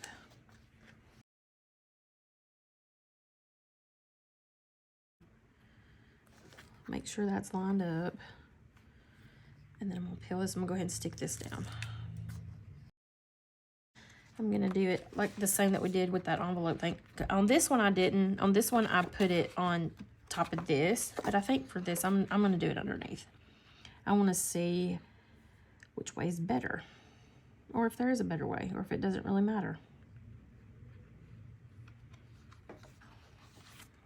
Make sure that's lined up. And then I'm gonna peel this. I'm gonna go ahead and stick this down. I'm gonna do it like the same that we did with that envelope thing. On this one I didn't. On this one I put it on top of this, but I think for this I'm gonna do it underneath. I wanna see which way is better, or if there is a better way, or if it doesn't really matter.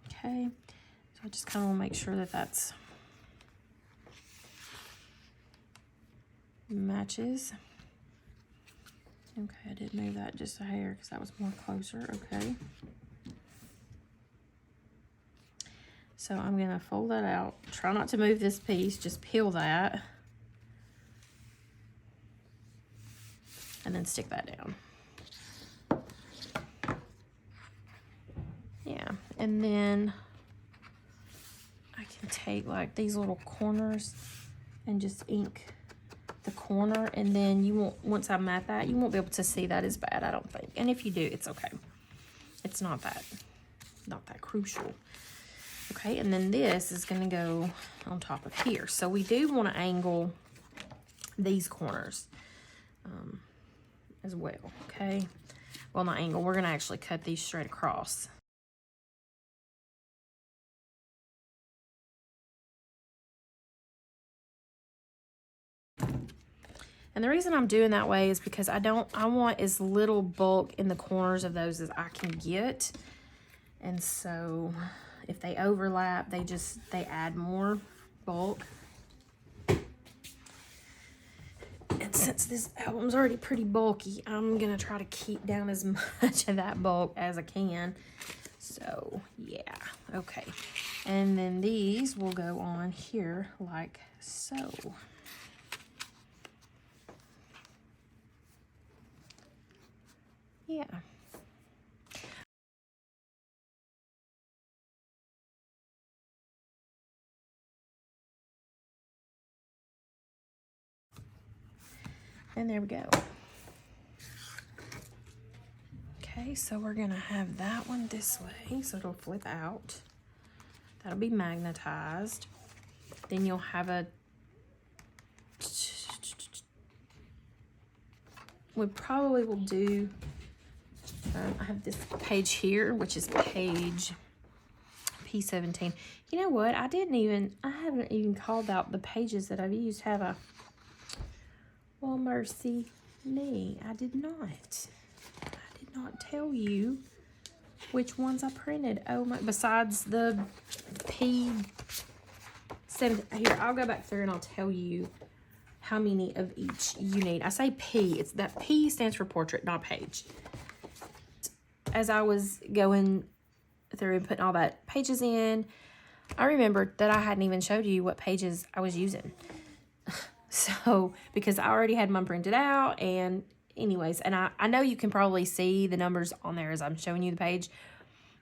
Okay, so I just kind of want to make sure that that's matches. Okay, I did move that just a hair because that was more closer. Okay. So I'm going to fold that out. Try not to move this piece. Just peel that. And then stick that down. Yeah. And then I can take like these little corners and just ink the corner, and then you won't, once I mat that, you won't be able to see that as bad, I don't think. And if you do, it's okay. It's not that crucial. Okay, and then this is gonna go on top of here. So we do want to angle these corners as well, okay? Well, not angle, we're gonna actually cut these straight across. And the reason I'm doing that way is because I want as little bulk in the corners of those as I can get. And so if they overlap, they add more bulk. And since this album's already pretty bulky, I'm gonna try to keep down as much of that bulk as I can. So yeah, okay. And then these will go on here like so. Yeah. And there we go. Okay, so we're gonna have that one this way, so it'll flip out. That'll be magnetized. Then you'll have a, we probably will do, I have this page here, which is page P17. You know what, I haven't even called out the pages that I've used, have I? Well, mercy me, I did not tell you which ones I printed. Oh my, besides the P7, here, I'll go back through and I'll tell you how many of each you need. I say P, it's that P stands for portrait, not page. As I was going through and putting all that pages in, I remembered that I hadn't even showed you what pages I was using. So, because I already had mine printed out, and anyways, and I know you can probably see the numbers on there as I'm showing you the page,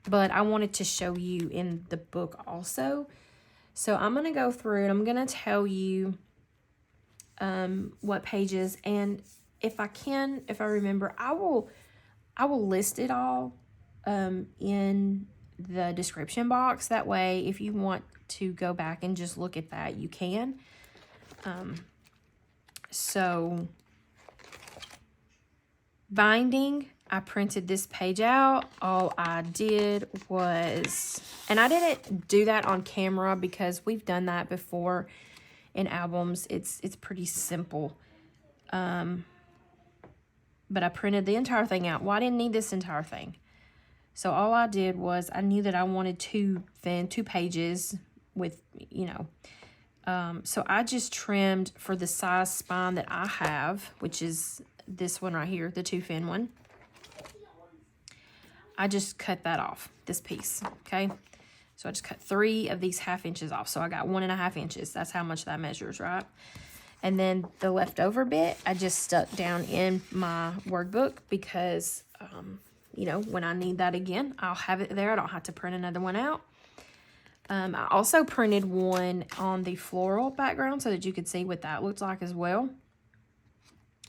but I wanted to show you in the book also. So I'm going to go through and I'm going to tell you what pages, and if I remember, I will list it all in the description box. That way, if you want to go back and just look at that, you can. So binding, I printed this page out. All I did was, and I didn't do that on camera because we've done that before in albums. It's pretty simple. But I printed the entire thing out. Well, I didn't need this entire thing. So all I did was, I knew that I wanted two pages with, you know, so I just trimmed for the size spine that I have, which is this one right here, the 2-fin one. I just cut that off, this piece, okay? So I just cut 3 of these 1/2 inches off. So I got 1.5 inches. That's how much that measures, right? And then the leftover bit, I just stuck down in my workbook because, you know, when I need that again, I'll have it there. I don't have to print another one out. I also printed one on the floral background so that you could see what that looks like as well.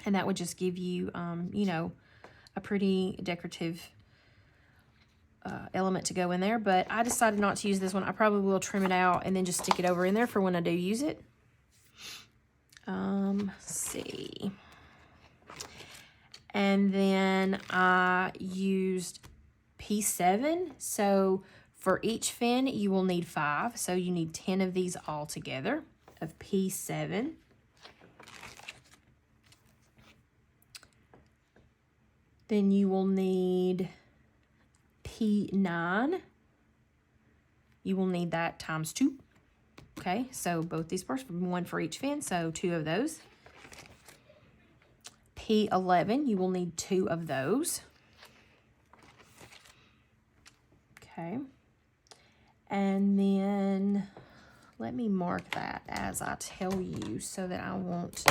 And that would just give you, you know, a pretty decorative element to go in there. But I decided not to use this one. I probably will trim it out and then just stick it over in there for when I do use it. Let's see. And then I used P7. So for each fin, you will need 5. So you need 10 of these all together of P7. Then you will need P9. You will need that times 2. Okay, so both these parts, 1 for each fin, so 2 of those. P11, you will need 2 of those. Okay. And then let me mark that as I tell you so that I won't,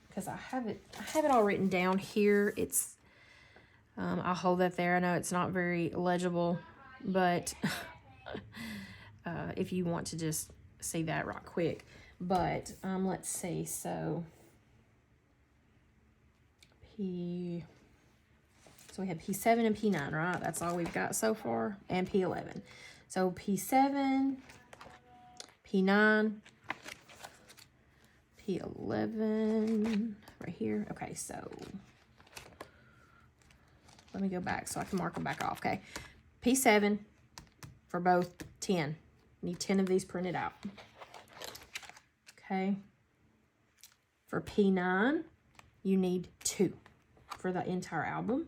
because I have it all written down here. It's, I'll hold that there. I know it's not very legible, but if you want to just see that right quick. But let's see, so we have P7 and P9, right? That's all we've got so far, and P11. So P7, P9, P11, right here. Okay, so let me go back so I can mark them back off, okay? P7 for both 10. Need 10 of these printed out. Okay. For P9, you need 2 for the entire album.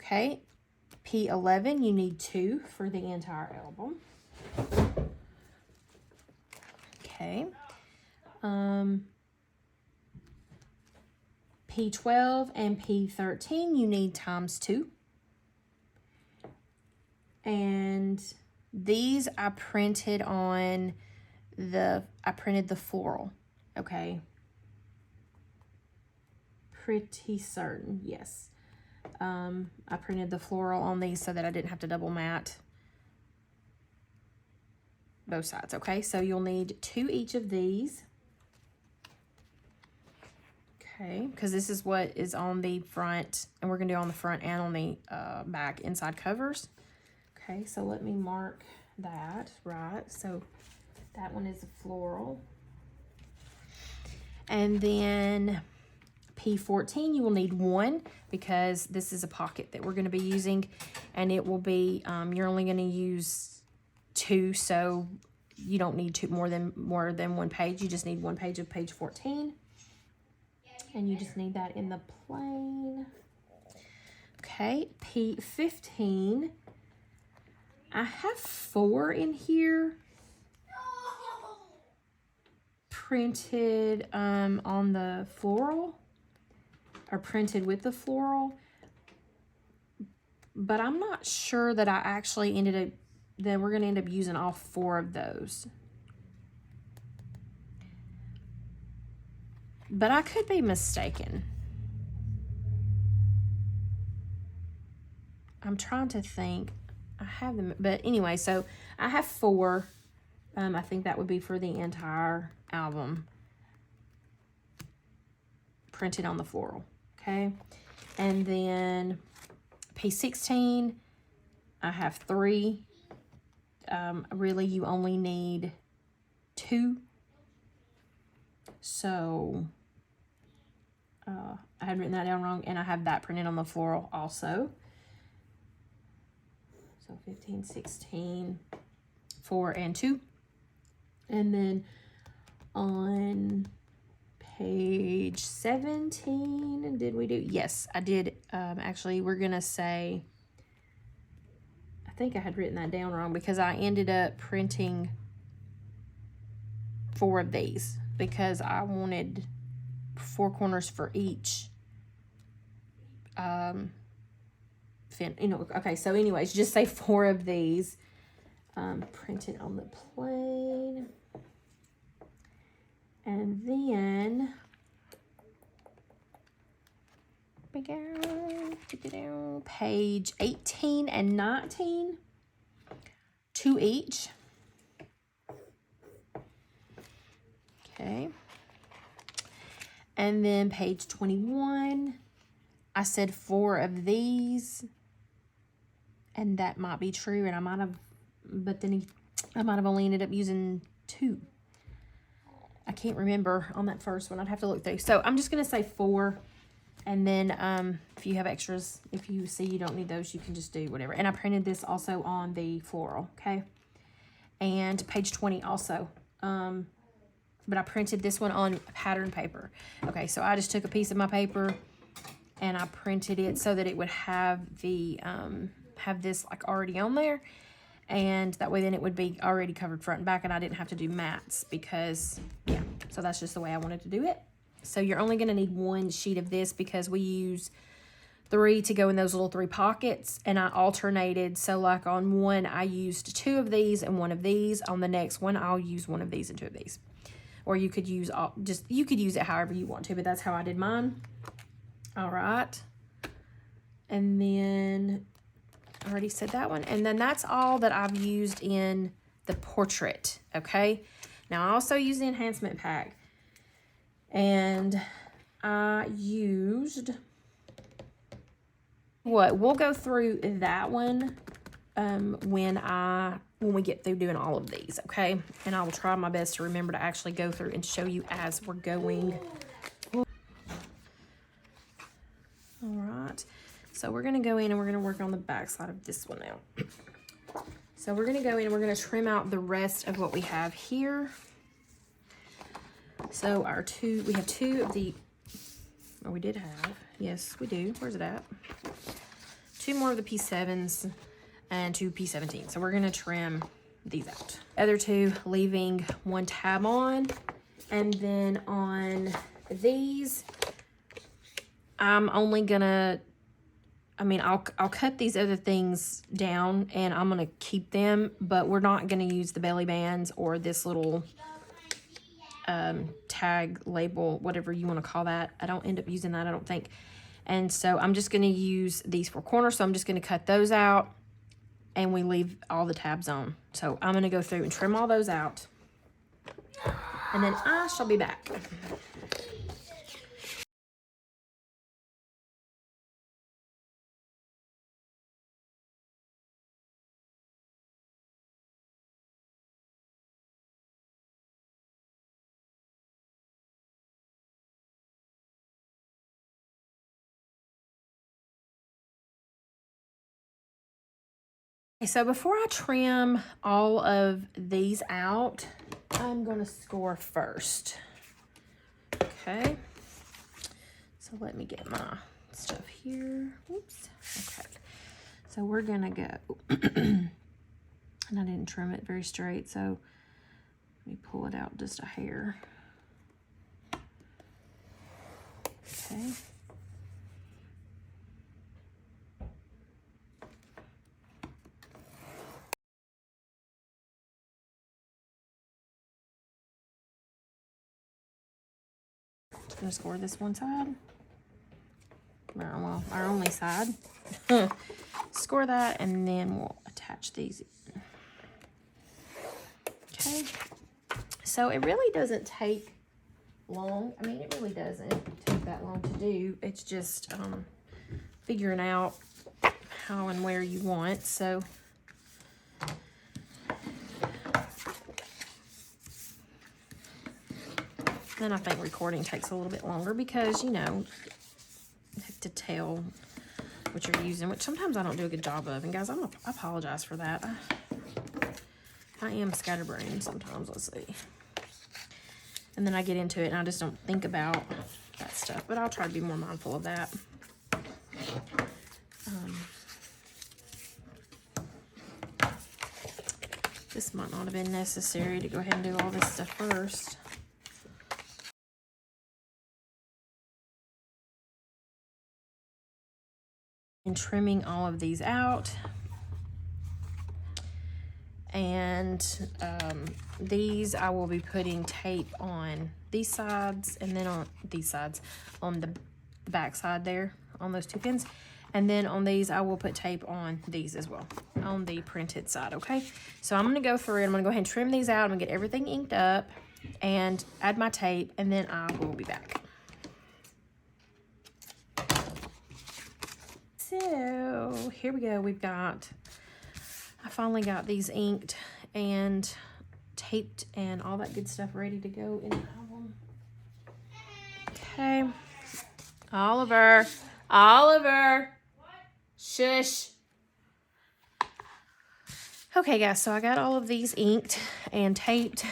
Okay, P11, you need 2 for the entire album. Okay. P12 and P13, you need ×2. And these I printed on I printed the floral, okay? Pretty certain, yes. I printed the floral on these so that I didn't have to double mat both sides, okay? So you'll need 2 each of these. Okay, because this is what is on the front, and we're gonna do on the front and on the back inside covers. Okay, so let me mark that, right? So that one is a floral. And then P14, you will need 1 because this is a pocket that we're going to be using, and it will be, you're only going to use 2, so you don't need more than 1 page. You just need 1 page of page 14, and you just need that in the plain. Okay, P15, I have 4 in here printed on the floral, or printed with the floral, but I'm not sure that I actually that we're going to end up using all 4 of those. But I could be mistaken. I'm trying to think. I have them, but anyway, so I have 4. I think that would be for the entire album printed on the floral, okay? And then P16, I have 3. Really, you only need 2. So, I had written that down wrong, and I have that printed on the floral also. So 15, 16, 4, and 2. And then on page 17, did we do? Yes, I did. Actually, we're going to say, I think I had written that down wrong because I ended up printing 4 of these because I wanted 4 corners for each. Okay, so anyways, just say 4 of these printed on the plain. And then page 18 and 19, 2 each. Okay. And then page 21, I said 4 of these, and that might be true, and I might have, but then I might have only ended up using 2. I can't remember on that first one. I'd have to look through. So I'm just going to say 4. And then if you have extras, if you see you don't need those, you can just do whatever. And I printed this also on the floral, okay? And page 20 also. But I printed this one on pattern paper. Okay, so I just took a piece of my paper and I printed it so that it would have the have this like already on there. And that way then it would be already covered front and back, and I didn't have to do mats because, yeah, so that's just the way I wanted to do it. So you're only going to need 1 sheet of this because we use 3 to go in those little 3 pockets, and I alternated. So like on one, I used 2 of these and 1 of these. On the next one, I'll use 1 of these and 2 of these. Or you could use you could use it however you want to, but that's how I did mine. All right. And then I already said that one. And then that's all that I've used in the portrait, okay? Now, I also use the enhancement pack. And I used, we'll go through that one when we get through doing all of these, okay? And I will try my best to remember to actually go through and show you as we're going. All right. So we're going to go in and we're going to work on the back side of this one now. So we're going to go in and we're going to trim out the rest of what we have here. So we have two of the, or we did have, yes, we do. Where's it at? Two more of the P7s and two P17. So we're gonna trim these out. Other two, leaving one tab on. And then on these, I'm only gonna, I'll cut these other things down and I'm gonna keep them, but we're not gonna use the belly bands or this little tag label, whatever you want to call that. I don't end up using that, I don't think. And so I'm just going to use these four corners. So I'm just going to cut those out and we leave all the tabs on. So I'm going to go through and trim all those out. And then I shall be back. So before I trim all of these out, I'm going to score first. Okay. So let me get my stuff here. Oops. Okay. So we're going to go, and I didn't trim it very straight, so let me pull it out just a hair. Okay. Gonna score this one side. Well, our only side. Score that, and then we'll attach these in. Okay. So it really doesn't take long. It really doesn't take that long to do. It's just figuring out how and where you want. So then I think recording takes a little bit longer because, you know, you have to tell what you're using, which sometimes I don't do a good job of. And guys, I apologize for that. I am scatterbrained sometimes. Let's see. And then I get into it and I just don't think about that stuff. But I'll try to be more mindful of that. This might not have been necessary to go ahead and do all this stuff first. And trimming all of these out. And these I will be putting tape on these sides and then on these sides on the back side there on those two pins. And then on these I will put tape on these as well on the printed side. Okay, so I'm gonna go through and I'm gonna go ahead and trim these out. I'm gonna get everything inked up and add my tape, and then I will be back. So here we go. I finally got these inked and taped and all that good stuff ready to go in the album. Okay. Oliver. Shush. Okay, guys, so I got all of these inked and taped,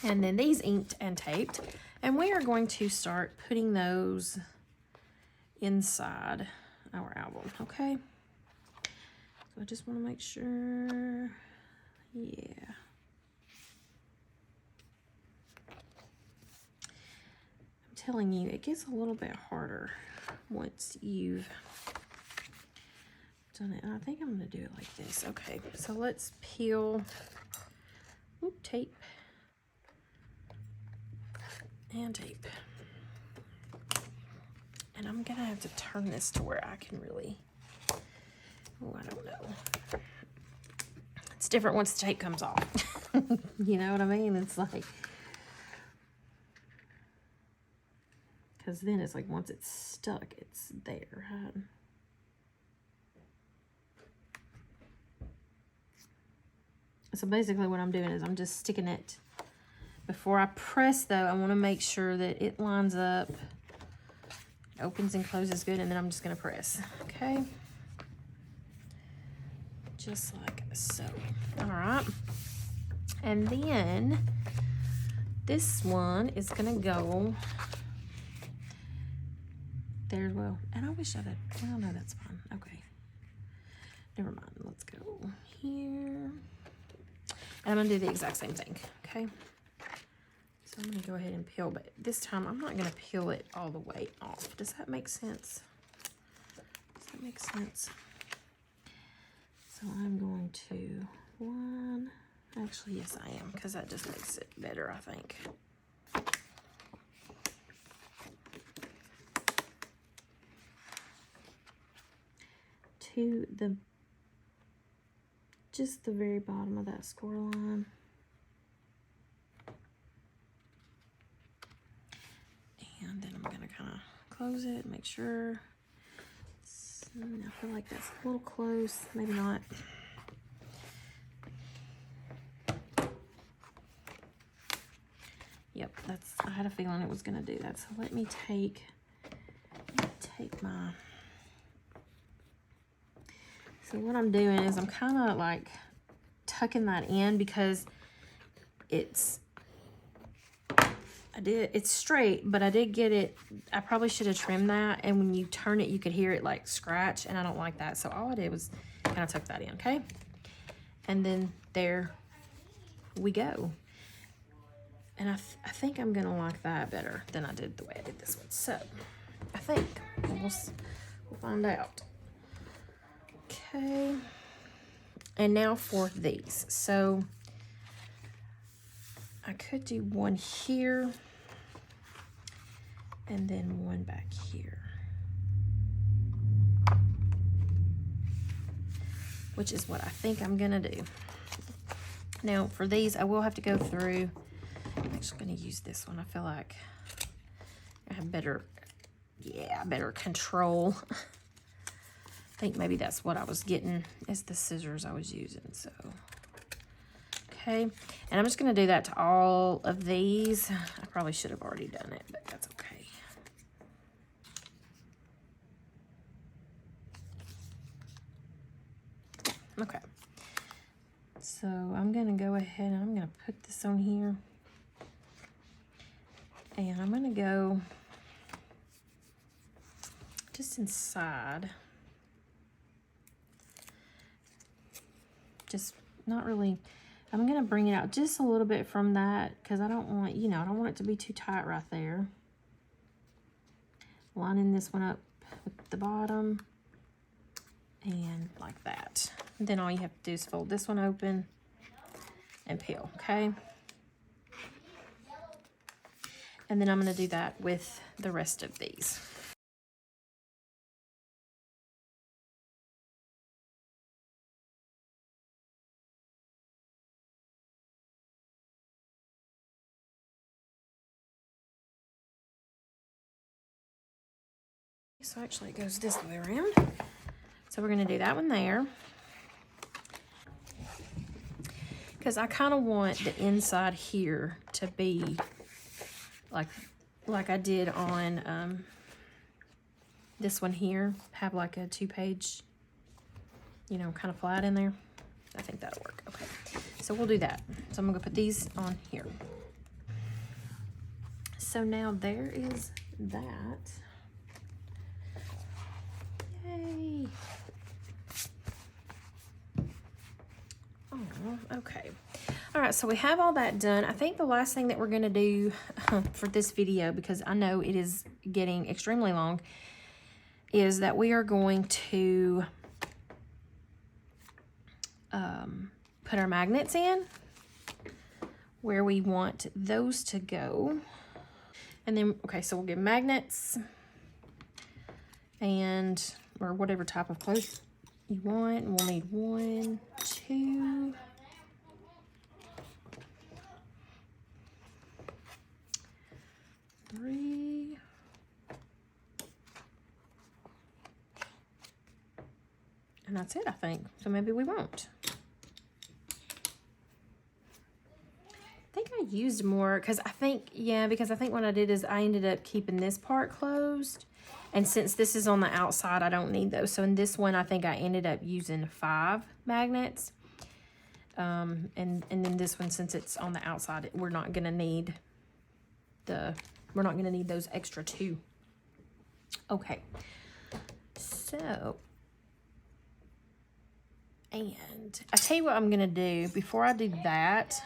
and then these inked and taped, and we are going to start putting those inside our album. Okay, so I just want to make sure. Yeah, I'm telling you, it gets a little bit harder once you've done it. And I think I'm going to do it like this. Okay, so let's peel tape and tape. And I'm gonna have to turn this to where I can really, I don't know. It's different once the tape comes off. You know what I mean? It's like, because then it's like once it's stuck, it's there, right? So basically what I'm doing is I'm just sticking it. Before I press though, I want to make sure that it lines up. Opens and closes good, and then I'm just going to press. Okay, just like so. All right, and then this one is gonna go there as well. And I wish I did. Well, no, that's fine. Okay. Never mind. Let's go here. And I'm gonna do the exact same thing, okay? So I'm gonna go ahead and peel, but this time I'm not gonna peel it all the way off. Does that make sense? Does that make sense? So I'm going to actually, yes I am, because that just makes it better, I think. To just the very bottom of that score line. And then I'm gonna kind of close it, make sure. I feel like that's a little close, maybe not. Yep, I had a feeling it was gonna do that. So let me take my, so what I'm doing is I'm kind of like tucking that in because it's straight, but I did get it, I probably should have trimmed that, and when you turn it you could hear it like scratch, and I don't like that, so all I did was kind of tuck that in, okay? And then there we go. And I think I'm gonna like that better than I did the way I did this one. So I think we'll find out. Okay. And now for these. So I could do one here and then one back here, which is what I think I'm gonna do. Now for these, I will have to go through. I'm actually going to use this one. I feel like I have better control. I think maybe that's what I was getting is the scissors I was using. So, okay. And I'm just going to do that to all of these. I probably should have already done it, but that's okay. Okay. So I'm going to go ahead and I'm going to put this on here. And I'm gonna go just inside. Just not really, I'm gonna bring it out just a little bit from that because I don't want, I don't want it to be too tight right there. Lining this one up with the bottom and like that. And then all you have to do is fold this one open and peel, okay? And then I'm going to do that with the rest of these. So actually it goes this way around. So we're going to do that one there. Because I kind of want the inside here to be like I did on this one here, have like a 2-page, kind of flat in there. I think that'll work. Okay, so we'll do that. So I'm gonna put these on here. So now there is that. Yay. Oh, okay. All right, so we have all that done. I think the last thing that we're gonna do for this video, because I know it is getting extremely long, is that we are going to put our magnets in where we want those to go. And then, okay, so we'll get magnets or whatever type of clothes you want. And we'll need 1, 2, 3, and that's it, I think. So maybe we won't. I think I used more because I think what I did is I ended up keeping this part closed, and since this is on the outside, I don't need those. So in this one, I think I ended up using 5 magnets, and then this one, since it's on the outside, we're not gonna need we're not gonna need those extra 2. Okay, so, and I tell you what I'm gonna do before I do that.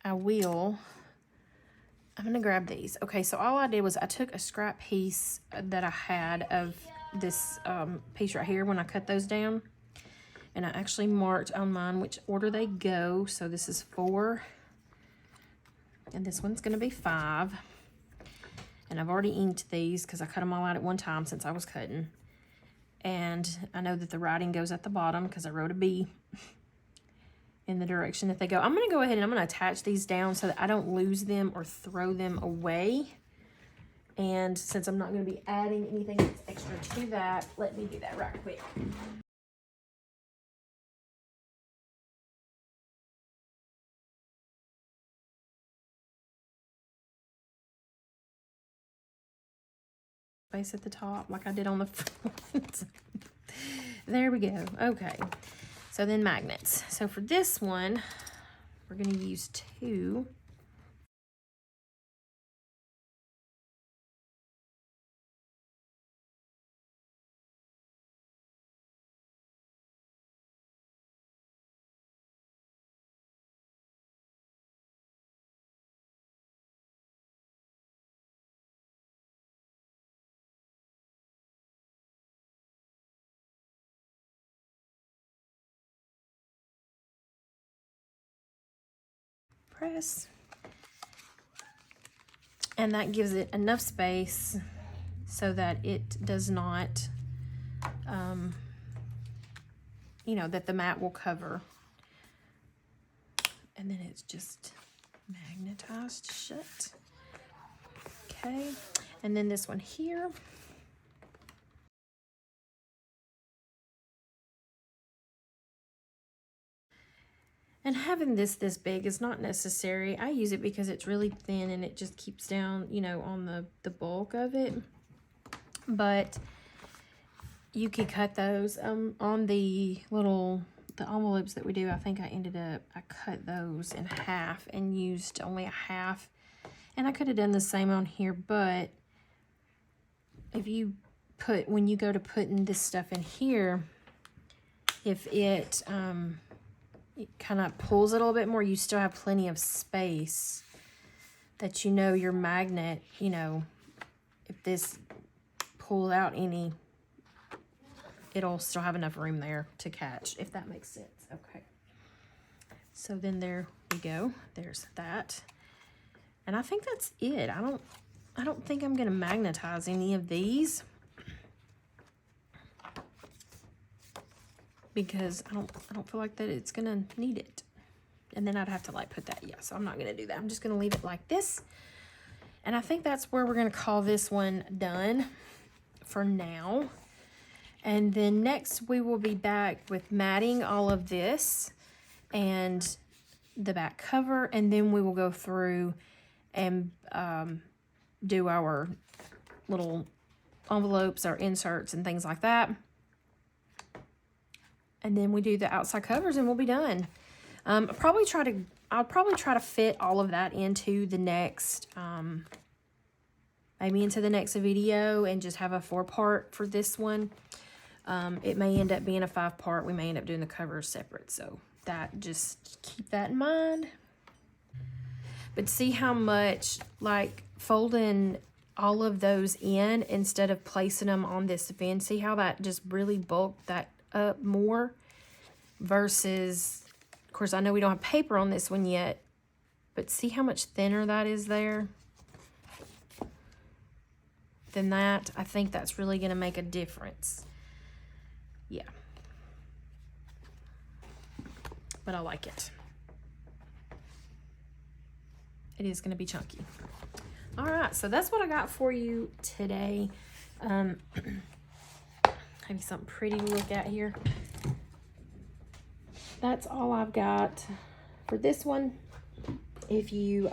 I'm gonna grab these. Okay, so all I did was I took a scrap piece that I had of this piece right here when I cut those down, and I actually marked on mine which order they go. So this is 4, and this one's gonna be 5. And I've already inked these because I cut them all out at one time since I was cutting. And I know that the writing goes at the bottom because I wrote a B in the direction that they go. I'm going to go ahead and I'm going to attach these down so that I don't lose them or throw them away. And since I'm not going to be adding anything that's extra to that, let me do that right quick. Space at the top like I did on the front. There we go. Okay. So then magnets. So for this one, we're going to use 2. Press. And that gives it enough space so that it does not, you know, that the mat will cover. And then it's just magnetized shut. Okay, and then this one here. And having this big is not necessary. I use it because it's really thin and it just keeps down, you know, on the bulk of it. But you could cut those on the envelopes that we do. I think I cut those in half and used only a half. And I could have done the same on here, but if you when you go to putting this stuff in here, if it kind of pulls it a little bit more, you still have plenty of space that, you know, your magnet, you know, if this pulls out any, it'll still have enough room there to catch, if that makes sense. Okay, so then there we go. There's that, and I think that's it. I don't think I'm gonna magnetize any of these because I don't feel like that it's gonna need it. And then I'd have to like put that, yeah, so I'm not gonna do that. I'm just gonna leave it like this. And I think that's where we're gonna call this one done for now. And then next we will be back with matting all of this and the back cover, and then we will go through and do our little envelopes, our inserts and things like that. And then we do the outside covers and we'll be done. I'll probably try to fit all of that into the next, maybe into the next video, and just have a 4-part for this one. It may end up being a 5-part. We may end up doing the covers separate. So that, just keep that in mind. But see how much, like, folding all of those in instead of placing them on this fin, see how that just really bulked that up more versus, of course, I know we don't have paper on this one yet, but see how much thinner that is there than that. I think that's really going to make a difference. Yeah, but I like it. It is going to be chunky. All right, so that's what I got for you today. Have you something pretty to look at here. That's all I've got for this one. If you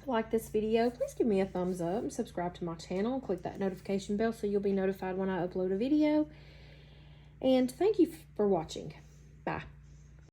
like this video, please give me a thumbs up and subscribe to my channel. Click that notification bell so you'll be notified when I upload a video. And thank you for watching. Bye.